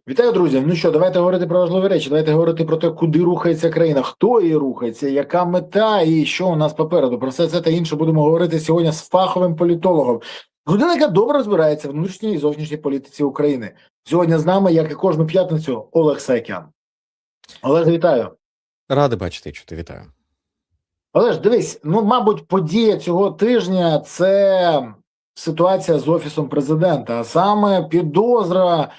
Вітаю, друзі. Ну що, давайте говорити про важливі речі. Давайте говорити про те, куди рухається країна, хто її рухається, яка мета і що у нас попереду. Про все це та інше будемо говорити сьогодні з фаховим політологом. Людина, яка добре розбирається в внутрішній і зовнішній політиці України. Сьогодні з нами, як і кожну п'ятницю, Олег Саакян. Олег, вітаю. Радий бачити, чути, вітаю. Олеж, дивись, мабуть, подія цього тижня – це ситуація з Офісом Президента, а саме підозра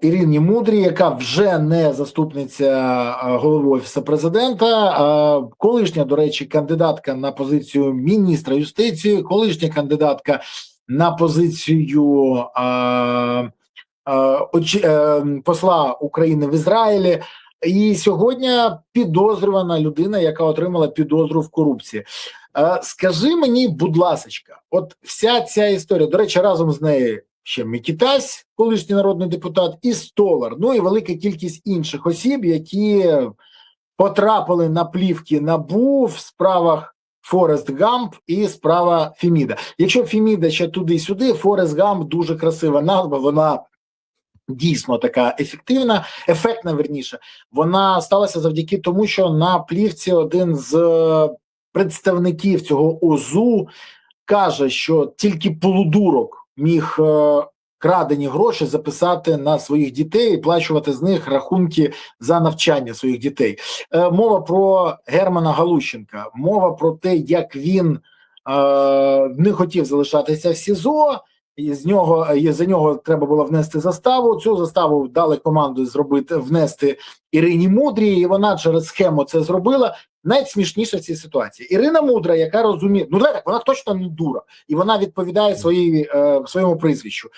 Ірині Мудрій, яка вже не заступниця голови Офісу Президента, колишня, до речі, кандидатка на позицію міністра юстиції, колишня кандидатка на позицію посла України в Ізраїлі. І сьогодні підозрювана людина, яка отримала підозру в корупції. Скажи мені, будь ласочка, от вся ця історія, до речі, разом з нею ще Микитась, колишній народний депутат, і Столар, ну і велика кількість інших осіб, які потрапили на плівки НАБУ в справах Форест Гамп і справа Феміда. Якщо Феміда ще туди-сюди, Форест Гамп дуже красива назва, вона дійсно така ефектна, верніше. Вона сталася завдяки тому, що на плівці один з представників цього ОЗУ каже, що тільки полудурок міг крадені гроші записати на своїх дітей і плачувати з них рахунки за навчання своїх дітей. Мова про Германа Галущенка, мова про те, як він не хотів залишатися в СІЗО, і за нього треба було внести заставу. Цю заставу дали команду внести Ірині Мудрій, і вона через схему це зробила. Найсмішніше в цій ситуації. Ірина Мудра, яка розуміє, вона точно не дура, і вона відповідає своєму прізвищу.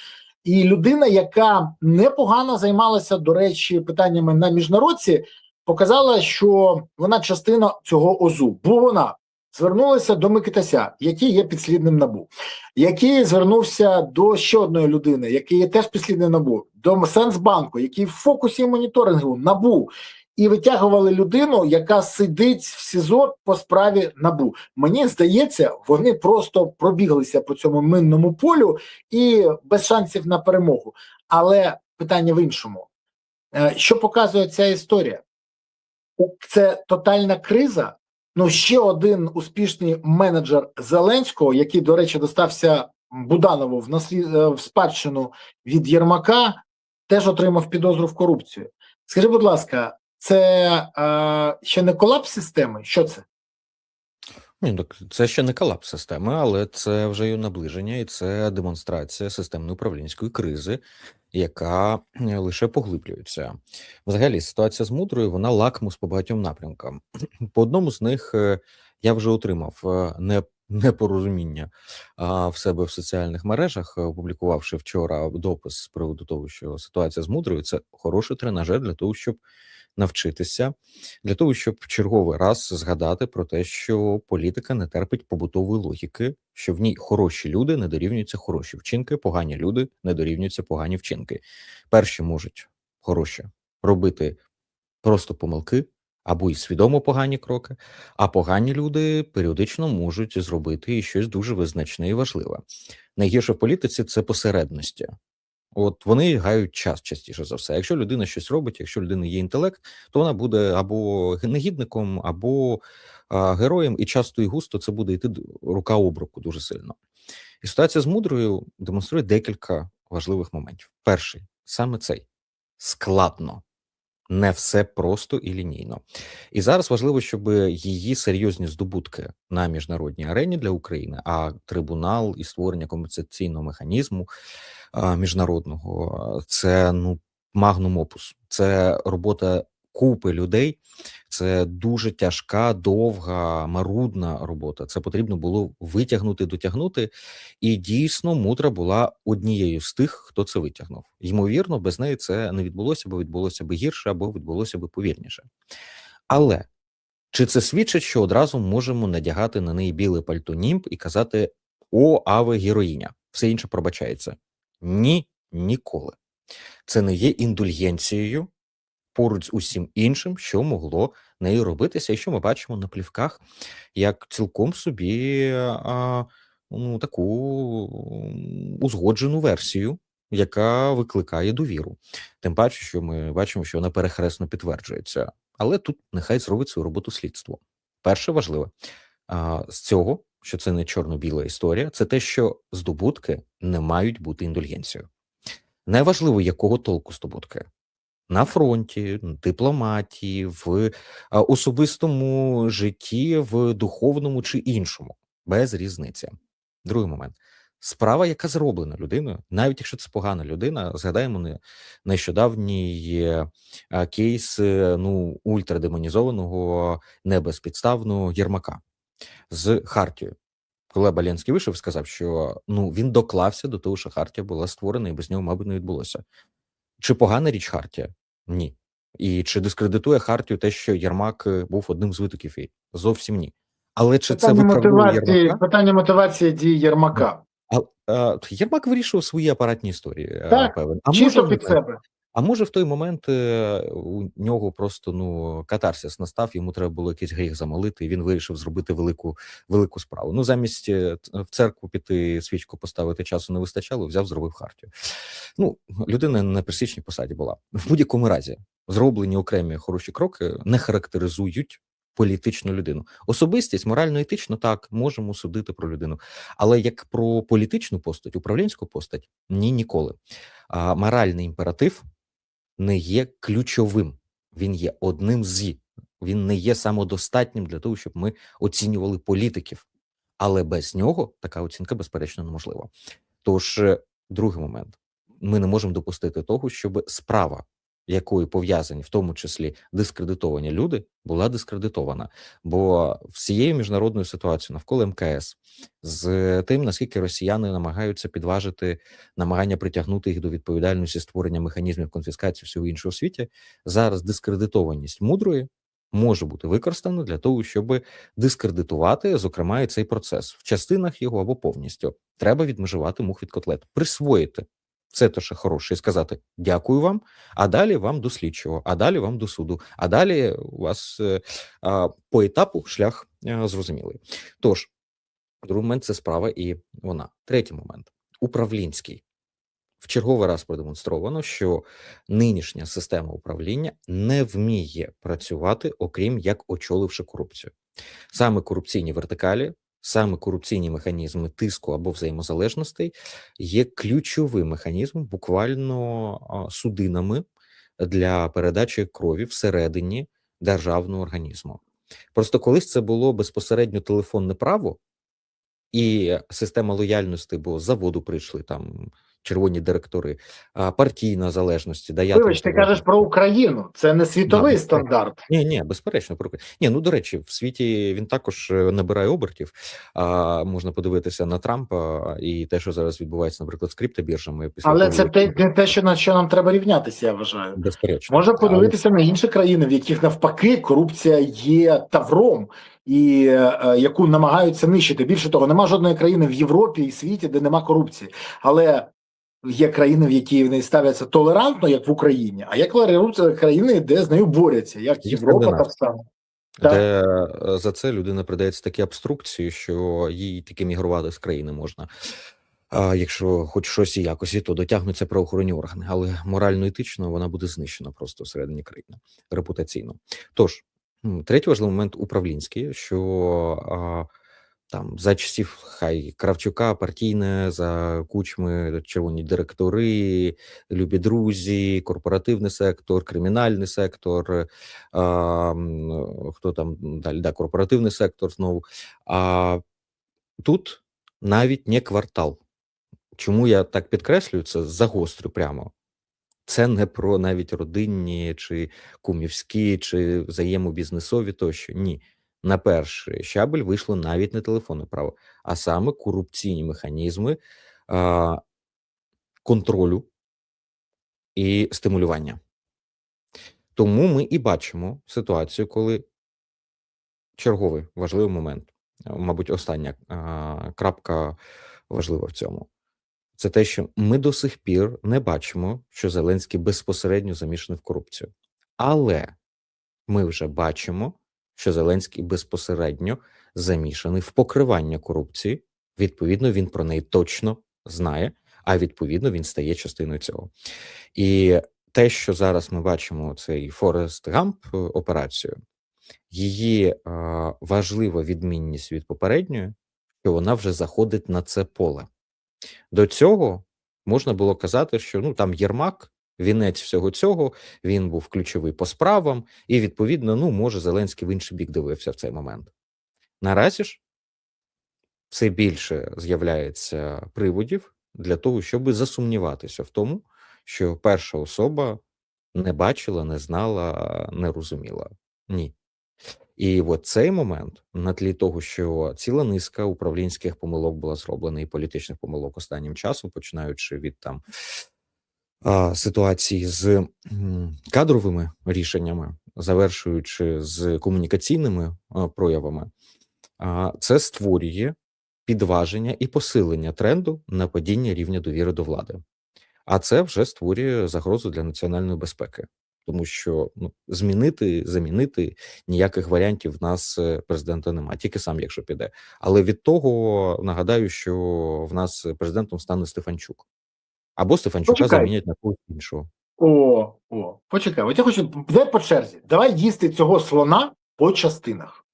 І людина, яка непогано займалася, до речі, питаннями на міжнародці, показала, що вона частина цього ОЗУ. Бо вона звернулася до Микитася, який є підслідним НАБУ, який звернувся до ще одної людини, який є теж підслідним НАБУ, до Сенсбанку, який в фокусі моніторингу НАБУ, і витягували людину, яка сидить в СІЗО по справі НАБУ. Мені здається, вони просто пробіглися по цьому минному полю і без шансів на перемогу. Але питання в іншому. Що показує ця історія? Це тотальна криза. Ще один успішний менеджер Зеленського, який, до речі, достався Буданову в спадщину від Єрмака, теж отримав підозру в корупцію. Скажи, будь ласка, це ще не колапс системи? Що це? Це ще не колапс системи, але це вже її наближення, і це демонстрація системної управлінської кризи, яка лише поглиблюється. Взагалі, ситуація з Мудрою, вона лакмус по багатьом напрямкам. По одному з них я вже отримав непорозуміння в себе в соціальних мережах, опублікувавши вчора допис з приводу того, що ситуація з Мудрою – це хороший тренажер для того, щоб навчитися, для того, щоб в черговий раз згадати про те, що політика не терпить побутової логіки, що в ній хороші люди не дорівнюються хороші вчинки, погані люди не дорівнюються погані вчинки. Перші можуть хороші робити просто помилки або й свідомо погані кроки, а погані люди періодично можуть зробити і щось дуже визначне і важливе. Найгірше в політиці – це посередності. От вони гають час частіше за все. Якщо людина щось робить, якщо людина є інтелект, то вона буде або негідником, або героєм, і часто і густо це буде йти рука об руку дуже сильно. І ситуація з Мудрою демонструє декілька важливих моментів. Перший, саме цей. Складно. Не все просто і лінійно. І зараз важливо, щоб її серйозні здобутки на міжнародній арені для України, а трибунал і створення компенсаційного механізму міжнародного – це магнум опус. Це робота купи людей, це дуже тяжка, довга, марудна робота. Це потрібно було витягнути, дотягнути. І дійсно Мудра була однією з тих, хто це витягнув. Ймовірно, без неї це не відбулося, або відбулося би гірше, або відбулося би повільніше. Але чи це свідчить, що одразу можемо надягати на неї біле пальто німб і казати «О, аве героїня», все інше пробачається? Ні, ніколи. Це не є індульгенцією поруч з усім іншим, що могло нею робитися, і що ми бачимо на плівках, як цілком собі таку узгоджену версію яка викликає довіру. Тим паче, що ми бачимо, що вона перехресно підтверджується. Але тут нехай зробить свою роботу слідство. Перше важливе з цього, що це не чорно-біла історія, це те, що здобутки не мають бути індульгенцією. Неважливо, якого толку здобутки. На фронті, дипломатії, в особистому житті, в духовному чи іншому. Без різниці. Другий момент. Справа, яка зроблена людиною, навіть якщо це погана людина, згадаємо нещодавній кейс ультрадемонізованого, небезпідставного Єрмака з Хартією. Коли Абаленський вийшов і сказав, що він доклався до того, що Хартія була створена, і без нього, мабуть, не відбулося. Чи погана річ Хартія? Ні. І чи дискредитує Хартію те, що Єрмак був одним з витоків її? Зовсім ні. Але чи це виправдовує Єрмака? Питання мотивації дії Єрмака. Єрмак вирішив свої апаратні історії, так, певен. Чисто під себе. А може в той момент у нього просто катарсис настав, йому треба було якийсь гріх замолити, і він вирішив зробити велику справу. Замість в церкву піти, свічку поставити, часу не вистачало, взяв, зробив Хартію. Людина на пресічній посаді була. В будь-якому разі зроблені окремі хороші кроки не характеризують політичну людину. Особистість, морально-етично, так, можемо судити про людину. Але як про політичну постать, управлінську постать, ні, ніколи. Моральний імператив не є ключовим. Він є одним з. Він не є самодостатнім для того, щоб ми оцінювали політиків. Але без нього така оцінка, безперечно, неможлива. Тож, другий момент. Ми не можемо допустити того, щоб справа, якою пов'язані, в тому числі дискредитовані люди, була дискредитована. Бо всією міжнародною ситуацією навколо МКС, з тим, наскільки росіяни намагаються підважити намагання притягнути їх до відповідальності створення механізмів конфіскації всього іншого в світі, зараз дискредитованість мудрої може бути використана для того, щоб дискредитувати, зокрема, і цей процес. В частинах його або повністю. Треба відмежувати мух від котлет. Присвоїти це те, що хороше, і сказати дякую вам, а далі вам до слідчого, а далі вам до суду, а далі у вас по етапу шлях зрозумілий. Тож, другий момент – це справа і вона. Третій момент – управлінський. В черговий раз продемонстровано, що нинішня система управління не вміє працювати, окрім як очоливши корупцію. Саме корупційні вертикалі, саме корупційні механізми тиску або взаємозалежностей є ключовим механізмом, буквально судинами для передачі крові всередині державного організму. Просто колись це було безпосередньо телефонне право, і система лояльності, бо з заводу прийшли там червоні директори, партійна залежності. Вибач, ти кажеш про Україну, це не світовий стандарт. Ні, безперечно, про Україну. До речі, в світі він також набирає обертів. Можна подивитися на Трампа і те, що зараз відбувається, наприклад, з криптобіржами. Але це не те, що на що нам треба рівнятися, я вважаю. Безперечно. Можна подивитися на інші країни, в яких навпаки корупція є тавром, і яку намагаються нищити. Більше того, нема жодної країни в Європі і світі, де нема корупції. Але є країни, в які вони ставляться толерантно, як в Україні, а є країни, де з нею борються, як Європа, так само. Де за це людина придається такі обструкції, що їй таки мігрувати з країни можна. Якщо хоч щось і якось, і то дотягнуться правоохоронні органи. Але морально-етично вона буде знищена просто всередині країни, репутаційно. Тож, третій важливий момент управлінський, що там за часів хай Кравчука партійне, за Кучми червоні директори, любі друзі, корпоративний сектор, кримінальний сектор, хто там далі, корпоративний сектор знову. А тут навіть не квартал. Чому я так підкреслюю це, загострю прямо. Це не про навіть родинні, чи кумівські, чи взаємобізнесові тощо. Ні. На перший щабель вийшло навіть не телефонне право, а саме корупційні механізми контролю і стимулювання. Тому ми і бачимо ситуацію, коли черговий важливий момент, мабуть, остання крапка важлива в цьому. Це те, що ми до сих пір не бачимо, що Зеленський безпосередньо замішаний в корупцію. Але ми вже бачимо, що Зеленський безпосередньо замішаний в покривання корупції. Відповідно, він про неї точно знає, а відповідно він стає частиною цього. І те, що зараз ми бачимо, цей Форест Гамп операцію, її важлива відмінність від попередньої, що вона вже заходить на це поле. До цього можна було казати, що ну там Єрмак, вінець всього цього, він був ключовий по справам, і відповідно, ну може Зеленський в інший бік дивився в цей момент. Наразі ж все більше з'являється приводів для того, щоб засумніватися в тому, що перша особа не бачила, не знала, не розуміла. Ні. І от цей момент, на тлі того, що ціла низка управлінських помилок була зроблена, і політичних помилок останнім часом, починаючи від там ситуації з кадровими рішеннями, завершуючи з комунікаційними проявами, це створює підваження і посилення тренду на падіння рівня довіри до влади. А це вже створює загрозу для національної безпеки. Тому що замінити ніяких варіантів в нас президента немає, тільки сам, якщо піде. Але від того нагадаю, що в нас президентом стане Стефанчук. Або Стефанчука замінять на когось іншого. Почекай. От я хочу, дай по черзі. Давай їсти цього слона по частинах.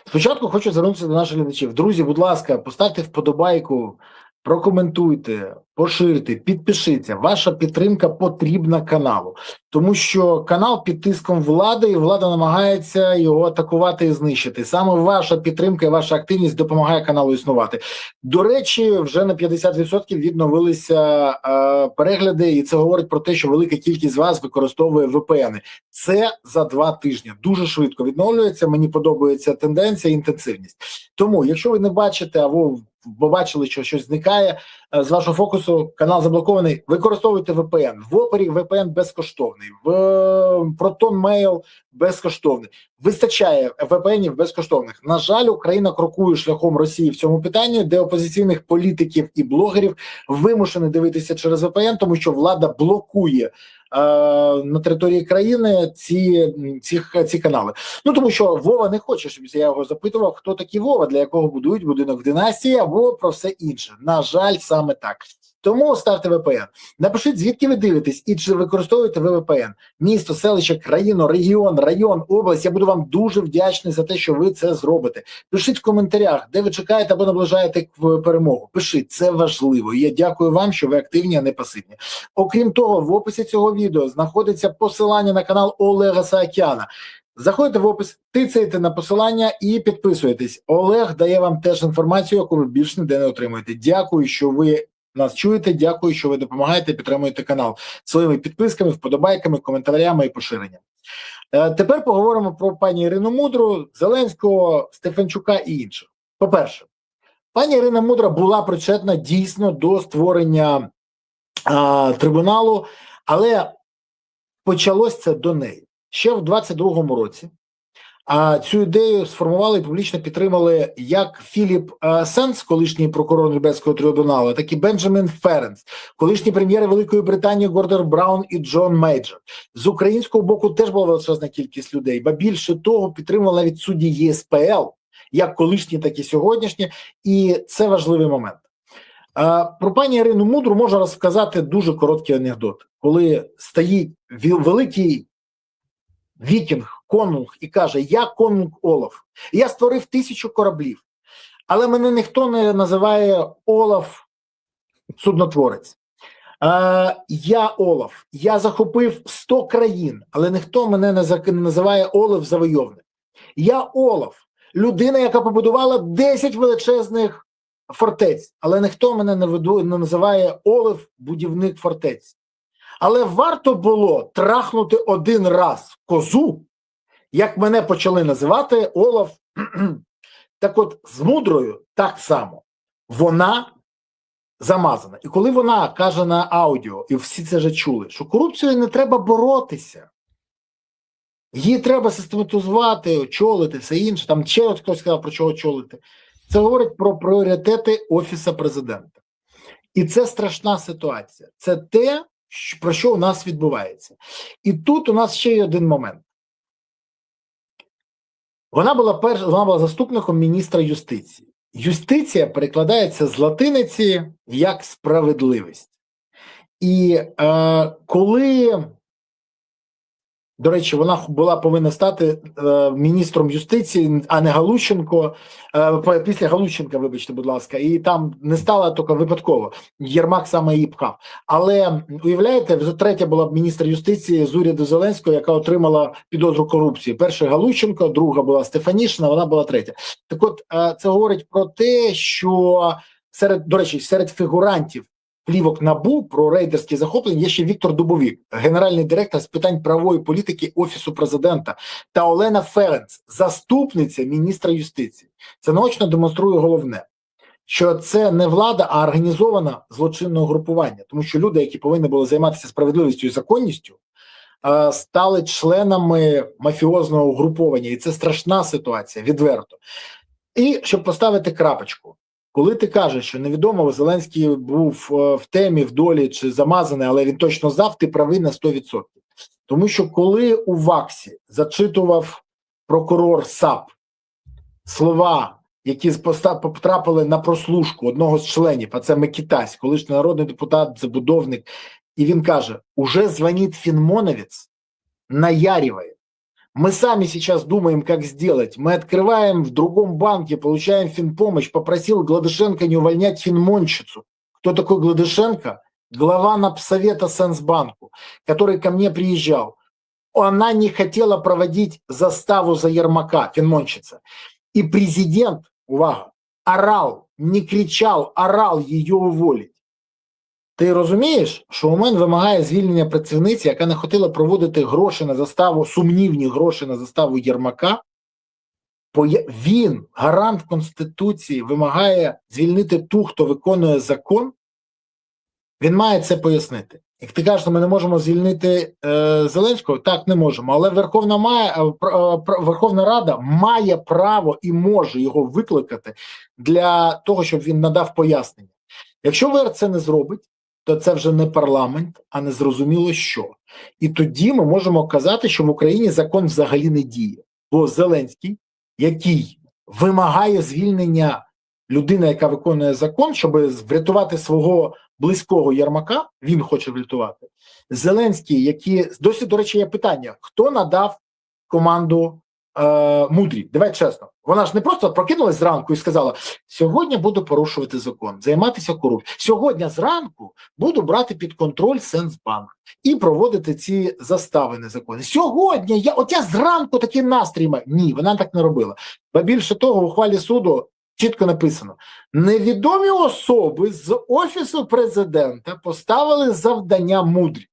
Спочатку хочу звернутися до наших глядачів. Друзі, будь ласка, поставте вподобайку, прокоментуйте, поширте, підпишіться. Ваша підтримка потрібна каналу. Тому що канал під тиском влади, і влада намагається його атакувати і знищити. Саме ваша підтримка і ваша активність допомагає каналу існувати. До речі, вже на 50% відновилися перегляди, і це говорить про те, що велика кількість з вас використовує VPN. Це за 2 тижні. Дуже швидко відновлюється, мені подобається тенденція і інтенсивність. Тому, якщо ви не бачите, або побачили, що щось зникає з вашого фокусу, канал заблокований, використовуйте VPN. В Опері VPN безкоштовний, в Proton Mail безкоштовний. Вистачає VPN-ів безкоштовних. На жаль, Україна крокує шляхом Росії в цьому питанні, де опозиційних політиків і блогерів вимушені дивитися через VPN, тому що влада блокує на території країни ці канали. Ну, тому що Вова не хоче, щоб я його запитував, хто такий Вова, для якого будують будинок в династії, або про все інше. На жаль, саме так. Тому ставте VPN. Напишіть, звідки ви дивитесь і чи використовуєте ви VPN. Місто, селище, країну, регіон, район, область. Я буду вам дуже вдячний за те, що ви це зробите. Пишіть в коментарях, де ви чекаєте або наближаєте перемогу. Пишіть, це важливо. І я дякую вам, що ви активні, а не пасивні. Окрім того, в описі цього відео знаходиться посилання на канал Олега Саакяна. Заходите в опис, тицяєте на посилання і підписуєтесь. Олег дає вам теж інформацію, яку ви більше ніде не отримуєте. Дякую, що ви нас чуєте, дякую, що ви допомагаєте, підтримуєте канал своїми підписками, вподобайками, коментарями і поширенням. Тепер поговоримо про пані Ірину Мудру, Зеленського, Стефанчука і інших. По-перше, пані Ірина Мудра була причетна дійсно до створення трибуналу, але почалось це до неї. Ще в 22-му році цю ідею сформували і публічно підтримали як Філіп Сенс, колишній прокурор Нюрнберзького трибуналу, так і Бенджамін Ференс, колишні прем'єри Великої Британії Гордон Браун і Джон Мейджор. З українського боку теж була величезна кількість людей, ба більше того, підтримували навіть судді єСПЛ, як колишні, так і сьогоднішні, і це важливий момент. Про пані Ірину Мудру можна розказати дуже короткий анекдот. Коли стоїть великий вікінг, конунг, і каже: я конунг Олаф, я створив 1000 кораблів, але мене ніхто не називає Олаф суднотворець. Я Олаф, я захопив 100 країн, але ніхто мене не називає Олаф завойовник. Я Олаф, людина, яка побудувала 10 величезних фортець, але ніхто мене не називає Олаф будівник фортець. Але варто було трахнути один раз козу, як мене почали називати Олаф. Так от, з Мудрою так само. Вона замазана. І коли вона каже на аудіо, і всі це вже чули, що корупцією не треба боротися, її треба систематизувати, очолити, все інше. Там ще хтось сказав, про чого очолити. Це говорить про пріоритети Офісу Президента. І це страшна ситуація. Це те, про що у нас відбувається. І тут у нас ще є один момент. Вона була заступником міністра юстиції. Юстиція перекладається з латиниці як справедливість. І коли, до речі, вона була повинна стати міністром юстиції, а не Галущенко, після Галущенка, вибачте, будь ласка, і там не стала тільки випадково. Єрмак саме її пхав. Але, уявляєте, вже третя була міністр юстиції з уряду Зеленського, яка отримала підозру корупції. Перша Галущенко, друга була Стефанішина, вона була третя. Так от, це говорить про те, що до речі, серед фігурантів плівок НАБУ про рейдерські захоплення є ще Віктор Дубовик, генеральний директор з питань правової політики Офісу президента, та Олена Ференц, заступниця міністра юстиції. Це наочно демонструє головне, що це не влада, а організоване злочинне угрупування. Тому що люди, які повинні були займатися справедливістю і законністю, стали членами мафіозного угруповання. І це страшна ситуація, відверто. І щоб поставити крапочку, коли ти кажеш, що невідомо, Зеленський був в темі, в долі чи замазаний, але він точно знав, ти правий на 100%. Тому що коли у ВАКСі зачитував прокурор САП слова, які потрапили на прослушку одного з членів, а це Микитась, колишній народний депутат, забудовник, і він каже, уже звонит финмоновец, наяривает. Мы сами сейчас думаем, как сделать. Мы открываем в другом банке, получаем финпомощь. Попросил Гладышенко не увольнять финмонщицу. Кто такой Гладышенко? Глава Напсовета Сенсбанку, который ко мне приезжал. Она не хотела проводить заставу за Ермака, финмонщица. И президент, увага, орал, не кричал, орал ее уволить. Ти розумієш, що ОМОН вимагає звільнення працівниці, яка не хотіла проводити гроші на заставу, сумнівні гроші на заставу Єрмака? Він, гарант Конституції, вимагає звільнити ту, хто виконує закон? Він має це пояснити. Як ти кажеш, що ми не можемо звільнити Зеленського? Так, не можемо. Але Верховна Рада має право і може його викликати для того, щоб він надав пояснення. Якщо ВР це не зробить, то це вже не парламент, а не зрозуміло що. І тоді ми можемо казати, що в Україні закон взагалі не діє. Бо Зеленський, який вимагає звільнення людини, яка виконує закон, щоб врятувати свого близького Єрмака, він хоче врятувати. Зеленський, який, досі, до речі, є питання, хто надав команду Мудрій? Давай чесно. Вона ж не просто прокинулась зранку і сказала, сьогодні буду порушувати закон, займатися корупцією. Сьогодні зранку буду брати під контроль Сенсбанк і проводити ці застави незаконні. Сьогодні, я зранку такий настрій маю. Ні, вона так не робила. Бо більше того, в ухвалі суду чітко написано, невідомі особи з Офісу президента поставили завдання Мудрій.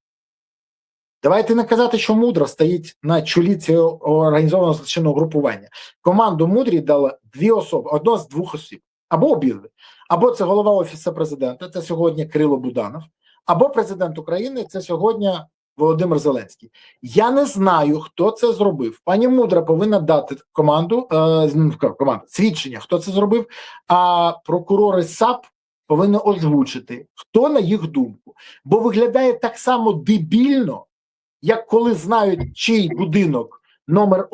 Давайте не казати, що Мудра стоїть на чолі цього організованого злочинного групування. Команду Мудрій дала дві особи, одна з двох осіб, або обидві. Або це голова Офісу президента, це сьогодні Кирило Буданов, або президент України, це сьогодні Володимир Зеленський. Я не знаю, хто це зробив. Пані Мудра повинна дати свідчення, хто це зробив, а прокурори САП повинні озвучити, хто на їх думку. Бо виглядає так само дебільно, як коли знають, чий будинок номер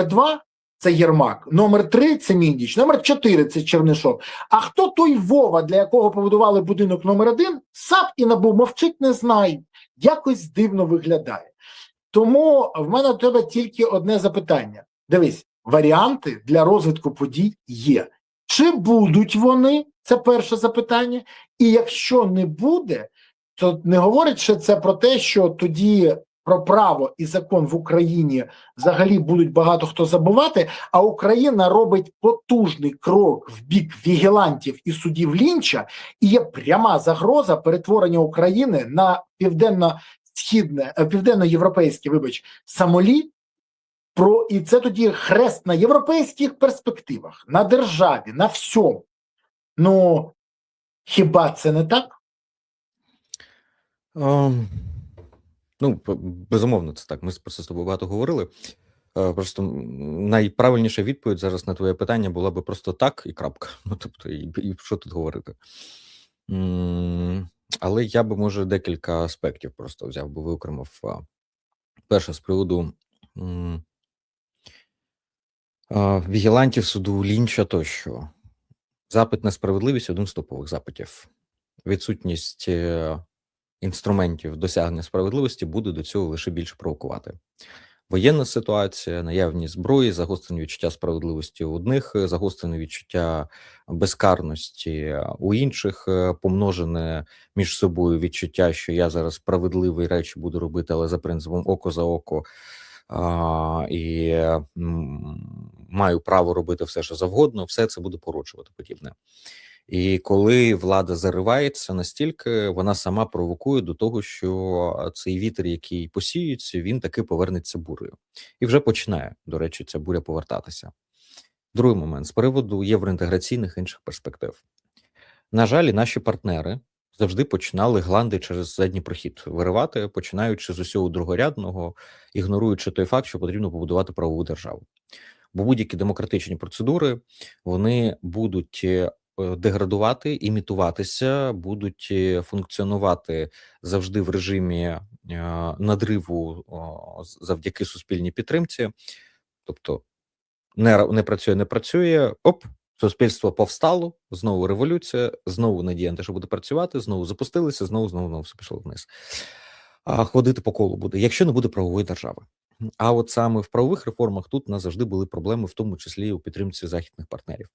2 – це Єрмак, номер 3 – це Міндіч, номер 4 – це Чернишов. А хто той Вова, для якого побудували будинок номер 1, САП і НАБУ мовчить, не знають. Якось дивно виглядає. Тому в мене до тебе тільки одне запитання. Дивись, варіанти для розвитку подій є. Чи будуть вони? Це перше запитання. І якщо не буде, то не говорить, що це про те, що тоді про право і закон в Україні взагалі будуть багато хто забувати, а Україна робить потужний крок в бік вігілантів і судів Лінча, і є пряма загроза перетворення України на південно-європейське, самоліт, і це тоді хрест на європейських перспективах, на державі, на всьому. Ну, хіба це не так? Ну, безумовно, це так. Ми просто з тобою багато говорили. Просто найправильніша відповідь зараз на твоє питання була би просто так і крапка. Ну, тобто, і що тут говорити? Але я би, може, декілька аспектів просто взяв, би виокремив. Перше, з приводу вігілантів, суду Лінча тощо. Запит на справедливість – один з топових запитів. Відсутність інструментів досягнення справедливості буде до цього лише більше провокувати. Воєнна ситуація, наявність зброї, загострене відчуття справедливості у одних, загострене відчуття безкарності у інших, помножене між собою відчуття, що я зараз справедливі речі буду робити, але за принципом око за око, і маю право робити все, що завгодно, все це буде породжувати подібне. І коли влада заривається настільки, вона сама провокує до того, що цей вітер, який посіюється, він таки повернеться бурею. І вже починає, до речі, ця буря повертатися. Другий момент з приводу євроінтеграційних інших перспектив. На жаль, і наші партнери завжди починали гланди через задній прохід виривати, починаючи з усього другорядного, ігноруючи той факт, що потрібно побудувати правову державу. Бо будь-які демократичні процедури, вони будуть деградувати, імітуватися, будуть функціонувати завжди в режимі надриву завдяки суспільній підтримці. Тобто не працює, оп, суспільство повстало, знову революція, знову надія на те, що буде працювати, знову запустилися, знову все пішло вниз. А ходити по колу буде, якщо не буде правової держави. А от саме в правових реформах тут у нас завжди були проблеми, в тому числі і у підтримці західних партнерів.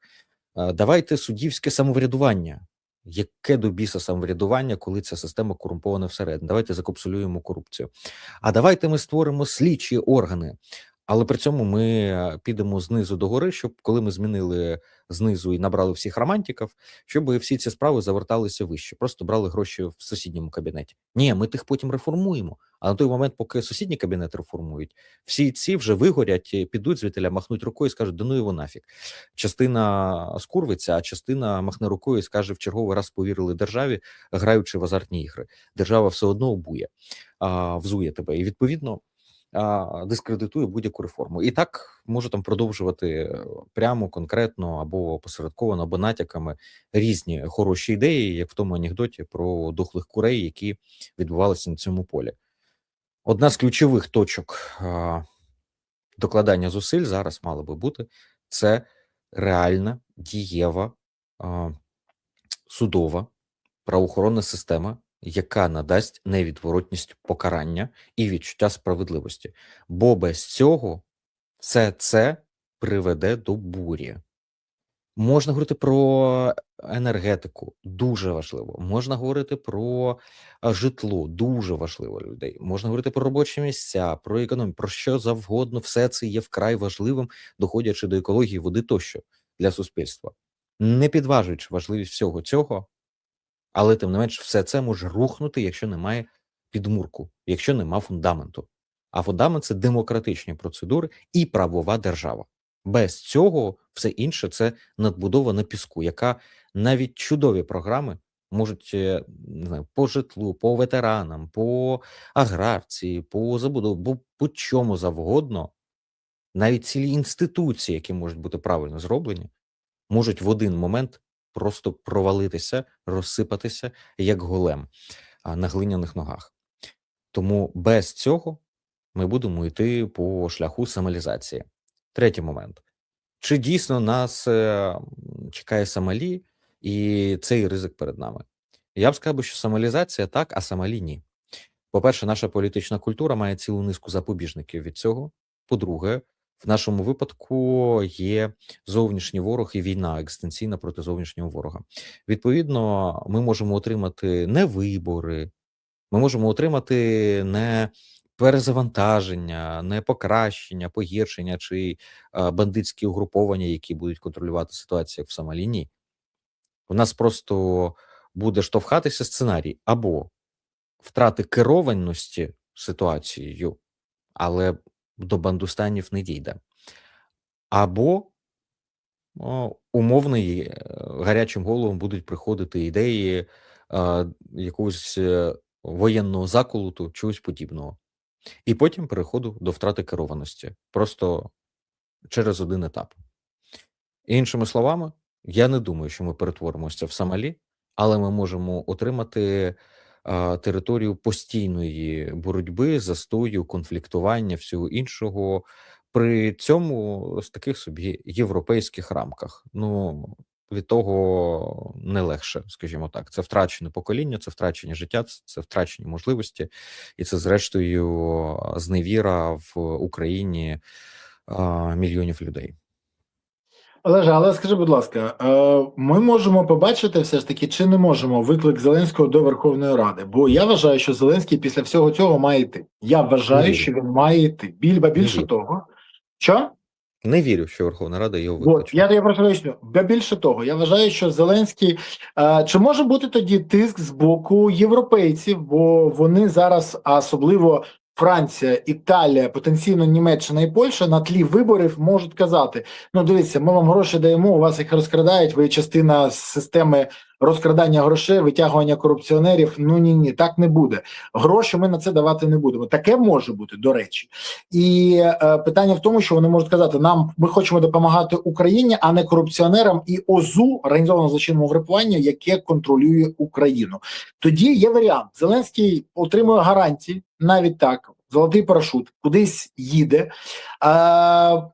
Давайте суддівське самоврядування. Яке до біса самоврядування, коли ця система корумпована всередині? Давайте закапсулюємо корупцію. А давайте ми створимо слідчі органи. Але при цьому ми підемо знизу до гори, щоб коли ми змінили знизу і набрали всіх романтиків, щоб всі ці справи заверталися вище. Просто брали гроші в сусідньому кабінеті. Ні, ми тих потім реформуємо. А на той момент, поки сусідні кабінети реформують, всі ці вже вигорять, підуть звідтіля, махнуть рукою і скажуть, да ну його нафіг. Частина скурвиться, а частина махне рукою і скаже, в черговий раз повірили державі, граючи в азартні ігри. Держава все одно обує, взує тебе. І відповідно, дискредитує будь-яку реформу. І так може там продовжувати прямо, конкретно, або посередковано, або натяками різні хороші ідеї, як в тому анекдоті про дохлих курей, які відбувалися на цьому полі. Одна з ключових точок докладання зусиль зараз мала би бути – це реальна, дієва, судова, правоохоронна система, яка надасть невідворотність покарання і відчуття справедливості. Бо без цього все це приведе до бурі. Можна говорити про енергетику, дуже важливо. Можна говорити про житло, дуже важливо для людей. Можна говорити про робочі місця, про економіку, про що завгодно. Все це є вкрай важливим, доходячи до екології, води тощо для суспільства. Не підважуючи важливість всього цього, але тим не менш все це може рухнути, якщо немає підмурку, якщо немає фундаменту. А фундамент – це демократичні процедури і правова держава. Без цього все інше – це надбудова на піску, яка навіть чудові програми можуть, не знаю, по житлу, по ветеранам, по аграрці, по забудові, по чому завгодно, навіть цілі інституції, які можуть бути правильно зроблені, можуть в один момент просто провалитися, розсипатися, як голем на глиняних ногах. Тому без цього ми будемо йти по шляху самалізації. Третій момент. Чи дійсно нас чекає Сомалі і цей ризик перед нами? Я б сказав, що самалізація так, а Сомалі ні. По-перше, наша політична культура має цілу низку запобіжників від цього. По-друге, в нашому випадку є зовнішній ворог і війна екзистенційна проти зовнішнього ворога. Відповідно, ми можемо отримати не вибори, ми можемо отримати не перезавантаження, не покращення, погіршення чи бандитські угруповання, які будуть контролювати ситуацію як в Сомалі. Ні. У нас просто буде штовхатися сценарій або втрати керованості ситуацією, але до бандустанів не дійде. Або умовно гарячим головам будуть приходити ідеї якогось воєнного заколоту, чогось подібного. І потім переходу до втрати керованості. Просто через один етап. Іншими словами, я не думаю, що ми перетворимося в Сомалі, але ми можемо отримати територію постійної боротьби, застою, конфліктування, всього іншого, при цьому з таких собі європейських рамках. Ну, від того не легше, скажімо так. Це втрачене покоління, це втрачені життя, це втрачені можливості, і це, зрештою, зневіра в Україні мільйонів людей. Олеже, але скажи, будь ласка, ми можемо побачити все ж таки, чи не можемо виклик Зеленського до Верховної Ради? Бо я вважаю, що Зеленський після всього цього має йти. Я Не вважаю, вірю. що він має йти. Не Більше вірю. того, що? Не вірю, що Верховна Рада його От, викличе. я просто поясню. Більше того, я вважаю, що Зеленський, чи може бути тоді тиск з боку європейців, бо вони зараз, а особливо Франція, Італія, потенційно Німеччина і Польща на тлі виборів можуть казати: ну дивіться, ми вам гроші даємо, у вас їх розкрадають, ви частина системи розкрадання грошей, витягування корупціонерів. Ну ні, так не буде. Гроші ми на це давати не будемо. Таке може бути, до речі. І питання в тому, що вони можуть казати: ми хочемо допомагати Україні, а не корупціонерам і ОЗУ, організованому злочинному групуванню, яке контролює Україну. Тоді є варіант. Зеленський отримує гарантії, навіть так, золотий парашут, кудись їде.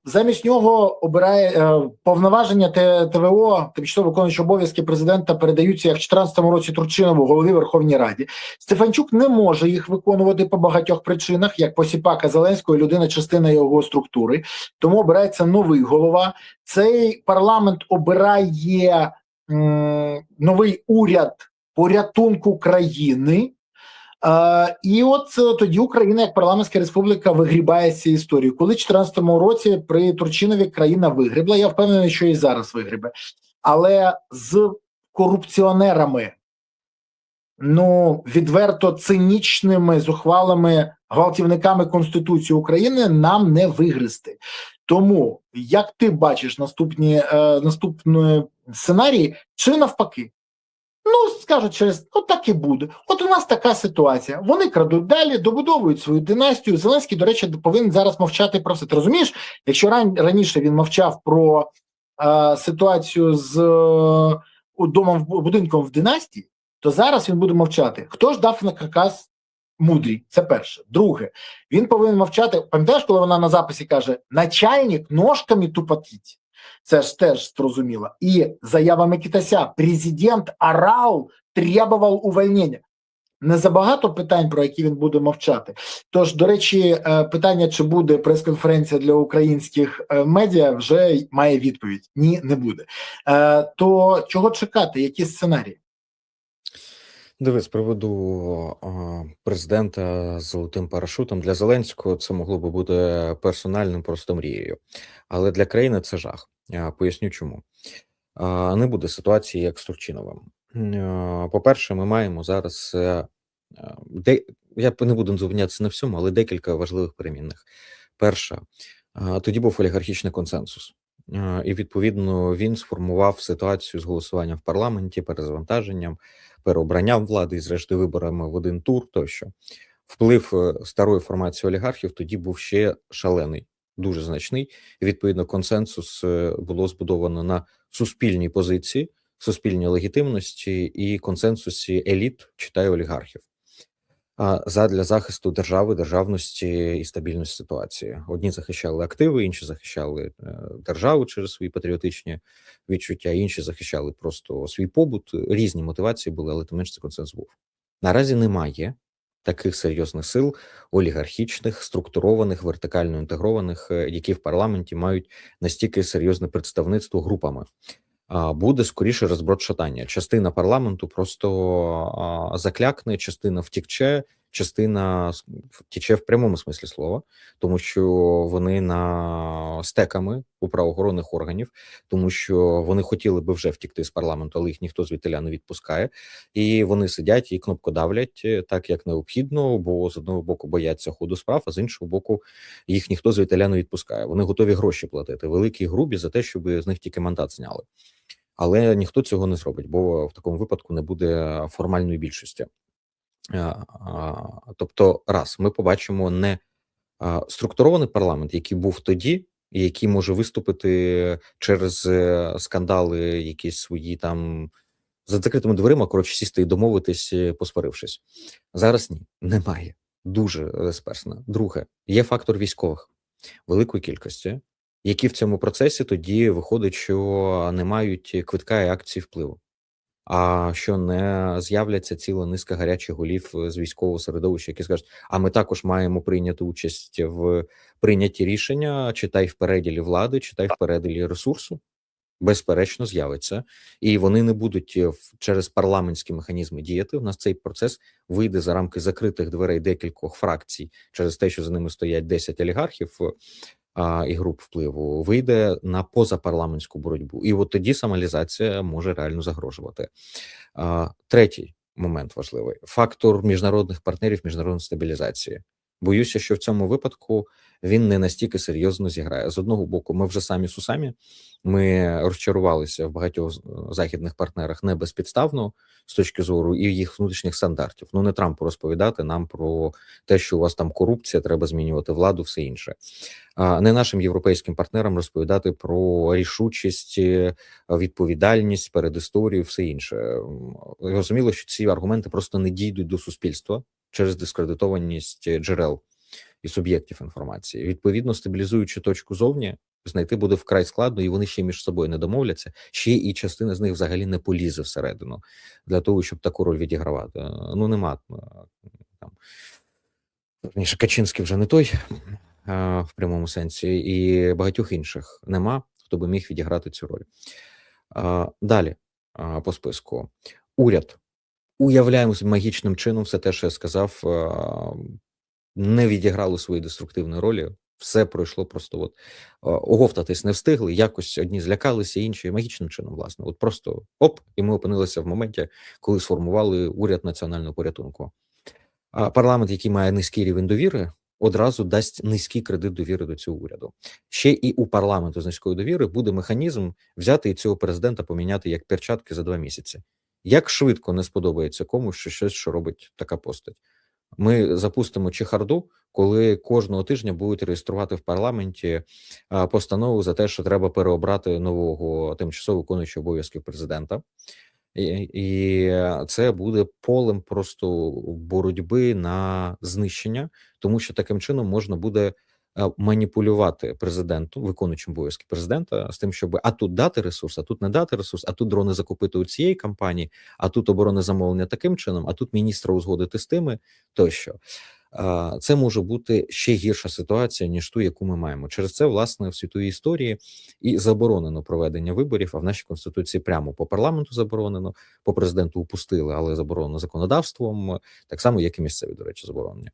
Замість нього обирає повноваження ТВО, тимчасово виконуючі обов'язки президента, передаються, як в 2014 році Турчинову, голові Верховній Раді. Стефанчук не може їх виконувати по багатьох причинах, як посіпака Зеленського, людина, частина його структури. Тому обирається новий голова. Цей парламент обирає новий уряд порятунку країни. І от тоді Україна, як парламентська республіка, вигрібає з цієї історії. Коли в 2014 році при Турчинові країна вигрібла, я впевнений, що і зараз вигрібе. Але з корупціонерами, відверто цинічними, зухвалими гвалтівниками Конституції України нам не вигризти. Тому, як ти бачиш наступні сценарії, чи навпаки? Скажуть через, так і буде. От у нас така ситуація. Вони крадуть далі, добудовують свою династію. Зеленський, до речі, повинен зараз мовчати про це. Ти розумієш, якщо раніше він мовчав про ситуацію з будинком в династії, то зараз він буде мовчати. Хто ж дав наказ мудрій? Це перше. Друге, він повинен мовчати. Пам'ятаєш, коли вона на записі каже: начальник ножками тупотить? Це ж теж зрозуміло. І заява Микитася: президент орав, требував увольнення. Не забагато питань, про які він буде мовчати. Тож, до речі, питання, чи буде прес-конференція для українських медіа, вже має відповідь. Ні, не буде. То чого чекати? Які сценарії? Дивись, з приводу президента з золотим парашутом, для Зеленського це могло би бути персональним просто мрією. Але для країни це жах. Поясню чому. Не буде ситуації, як з Турчиновим. По-перше, ми маємо зараз, я не буду зупинятися на всьому, але декілька важливих перемінних. Перша, тоді був олігархічний консенсус. І, відповідно, він сформував ситуацію з голосуванням в парламенті, перезавантаженням, переобранням влади і, зрештою, виборами в один тур тощо. Вплив старої формації олігархів тоді був ще шалений, дуже значний. І, відповідно, консенсус було збудовано на суспільній позиції, суспільній легітимності і консенсусі еліт, читай олігархів. Задля захисту держави, державності і стабільності ситуації. Одні захищали активи, інші захищали державу через свої патріотичні відчуття, інші захищали просто свій побут. Різні мотивації були, але тим менше це консенсус був. Наразі немає таких серйозних сил олігархічних, структурованих, вертикально інтегрованих, які в парламенті мають настільки серйозне представництво групами. Буде скоріше розброд шатання. Частина парламенту просто заклякне, частина втікче, частина втіче в прямому смислі слова, тому що вони на стеками у правоохоронних органів, тому що вони хотіли би вже втікти з парламенту, але їх ніхто звідтиля не відпускає, і вони сидять і кнопкодавлять так, як необхідно, бо з одного боку бояться ходу справ, а з іншого боку їх ніхто звідтиля не відпускає. Вони готові гроші платити, великі і грубі, за те, щоб з них тільки мандат зняли. Але ніхто цього не зробить, бо в такому випадку не буде формальної більшості. Тобто, ми побачимо не структурований парламент, який був тоді, і який може виступити через скандали, якісь свої там за закритими дверима, сісти і домовитись, посварившись. Зараз ні, немає. Дуже дисперсно. Друге, є фактор військових великої кількості. які в цьому процесі тоді виходить, що не мають квитка і акції впливу. А що не з'являться ціла низка гарячих голів з військового середовища, які скажуть: а ми також маємо прийняти участь в прийнятті рішення, читай в переділі влади, читай в переділі ресурсу. Безперечно, з'явиться, і вони не будуть через парламентські механізми діяти. У нас цей процес вийде за рамки закритих дверей декількох фракцій через те, що за ними стоять 10 олігархів і груп впливу, вийде на позапарламентську боротьбу. І от тоді самалізація може реально загрожувати. Третій момент важливий – фактор міжнародних партнерів, міжнародної стабілізації. Боюся, що в цьому випадку він не настільки серйозно зіграє. З одного боку, ми вже самі сусамі, ми розчарувалися в багатьох західних партнерах не безпідставно з точки зору і їх внутрішніх стандартів. Ну, не Трампу розповідати нам про те, що у вас там корупція, треба змінювати владу, все інше. Не нашим європейським партнерам розповідати про рішучість, відповідальність перед історією, все інше. Розуміло, що ці аргументи просто не дійдуть до суспільства через дискредитованість джерел і суб'єктів інформації. Відповідно, стабілізуючи точку зовні, знайти буде вкрай складно, і вони ще між собою не домовляться. Ще і частина з них взагалі не полізе всередину для того, щоб таку роль відігравати. Ну, нема там. Верніше, Качинський вже не той в прямому сенсі, і багатьох інших нема, хто би міг відіграти цю роль. Далі по списку. Уряд. Уявляємо магічним чином все те, що я сказав, не відіграло свої деструктивної ролі, все пройшло просто от оговтатись не встигли, якось одні злякалися, інші магічним чином, власне. От просто оп, і ми опинилися в моменті, коли сформували уряд національного порятунку. Парламент, який має низький рівень довіри, одразу дасть низький кредит довіри до цього уряду. Ще і у парламенту з низької довіри буде механізм взяти і цього президента поміняти як перчатки за 2 місяці. Як швидко не сподобається комусь, що щось, що робить така постать. Ми запустимо чехарду, коли кожного тижня будуть реєструвати в парламенті постанову за те, що треба переобрати нового тимчасово виконуючого обов'язків президента. І це буде полем просто боротьби на знищення, тому що таким чином можна буде маніпулювати президентом, виконуючим обов'язки президента, з тим, щоб а тут дати ресурс, а тут не дати ресурс, а тут дрони закупити у цієї кампанії, а тут оборонне замовлення таким чином, а тут міністра узгодити з тими, тощо. Це може бути ще гірша ситуація, ніж ту, яку ми маємо. Через це, власне, в світовій історії і заборонено проведення виборів, а в нашій Конституції прямо по парламенту заборонено, по президенту упустили, але заборонено законодавством, так само, як і місцеві, до речі, заборонені.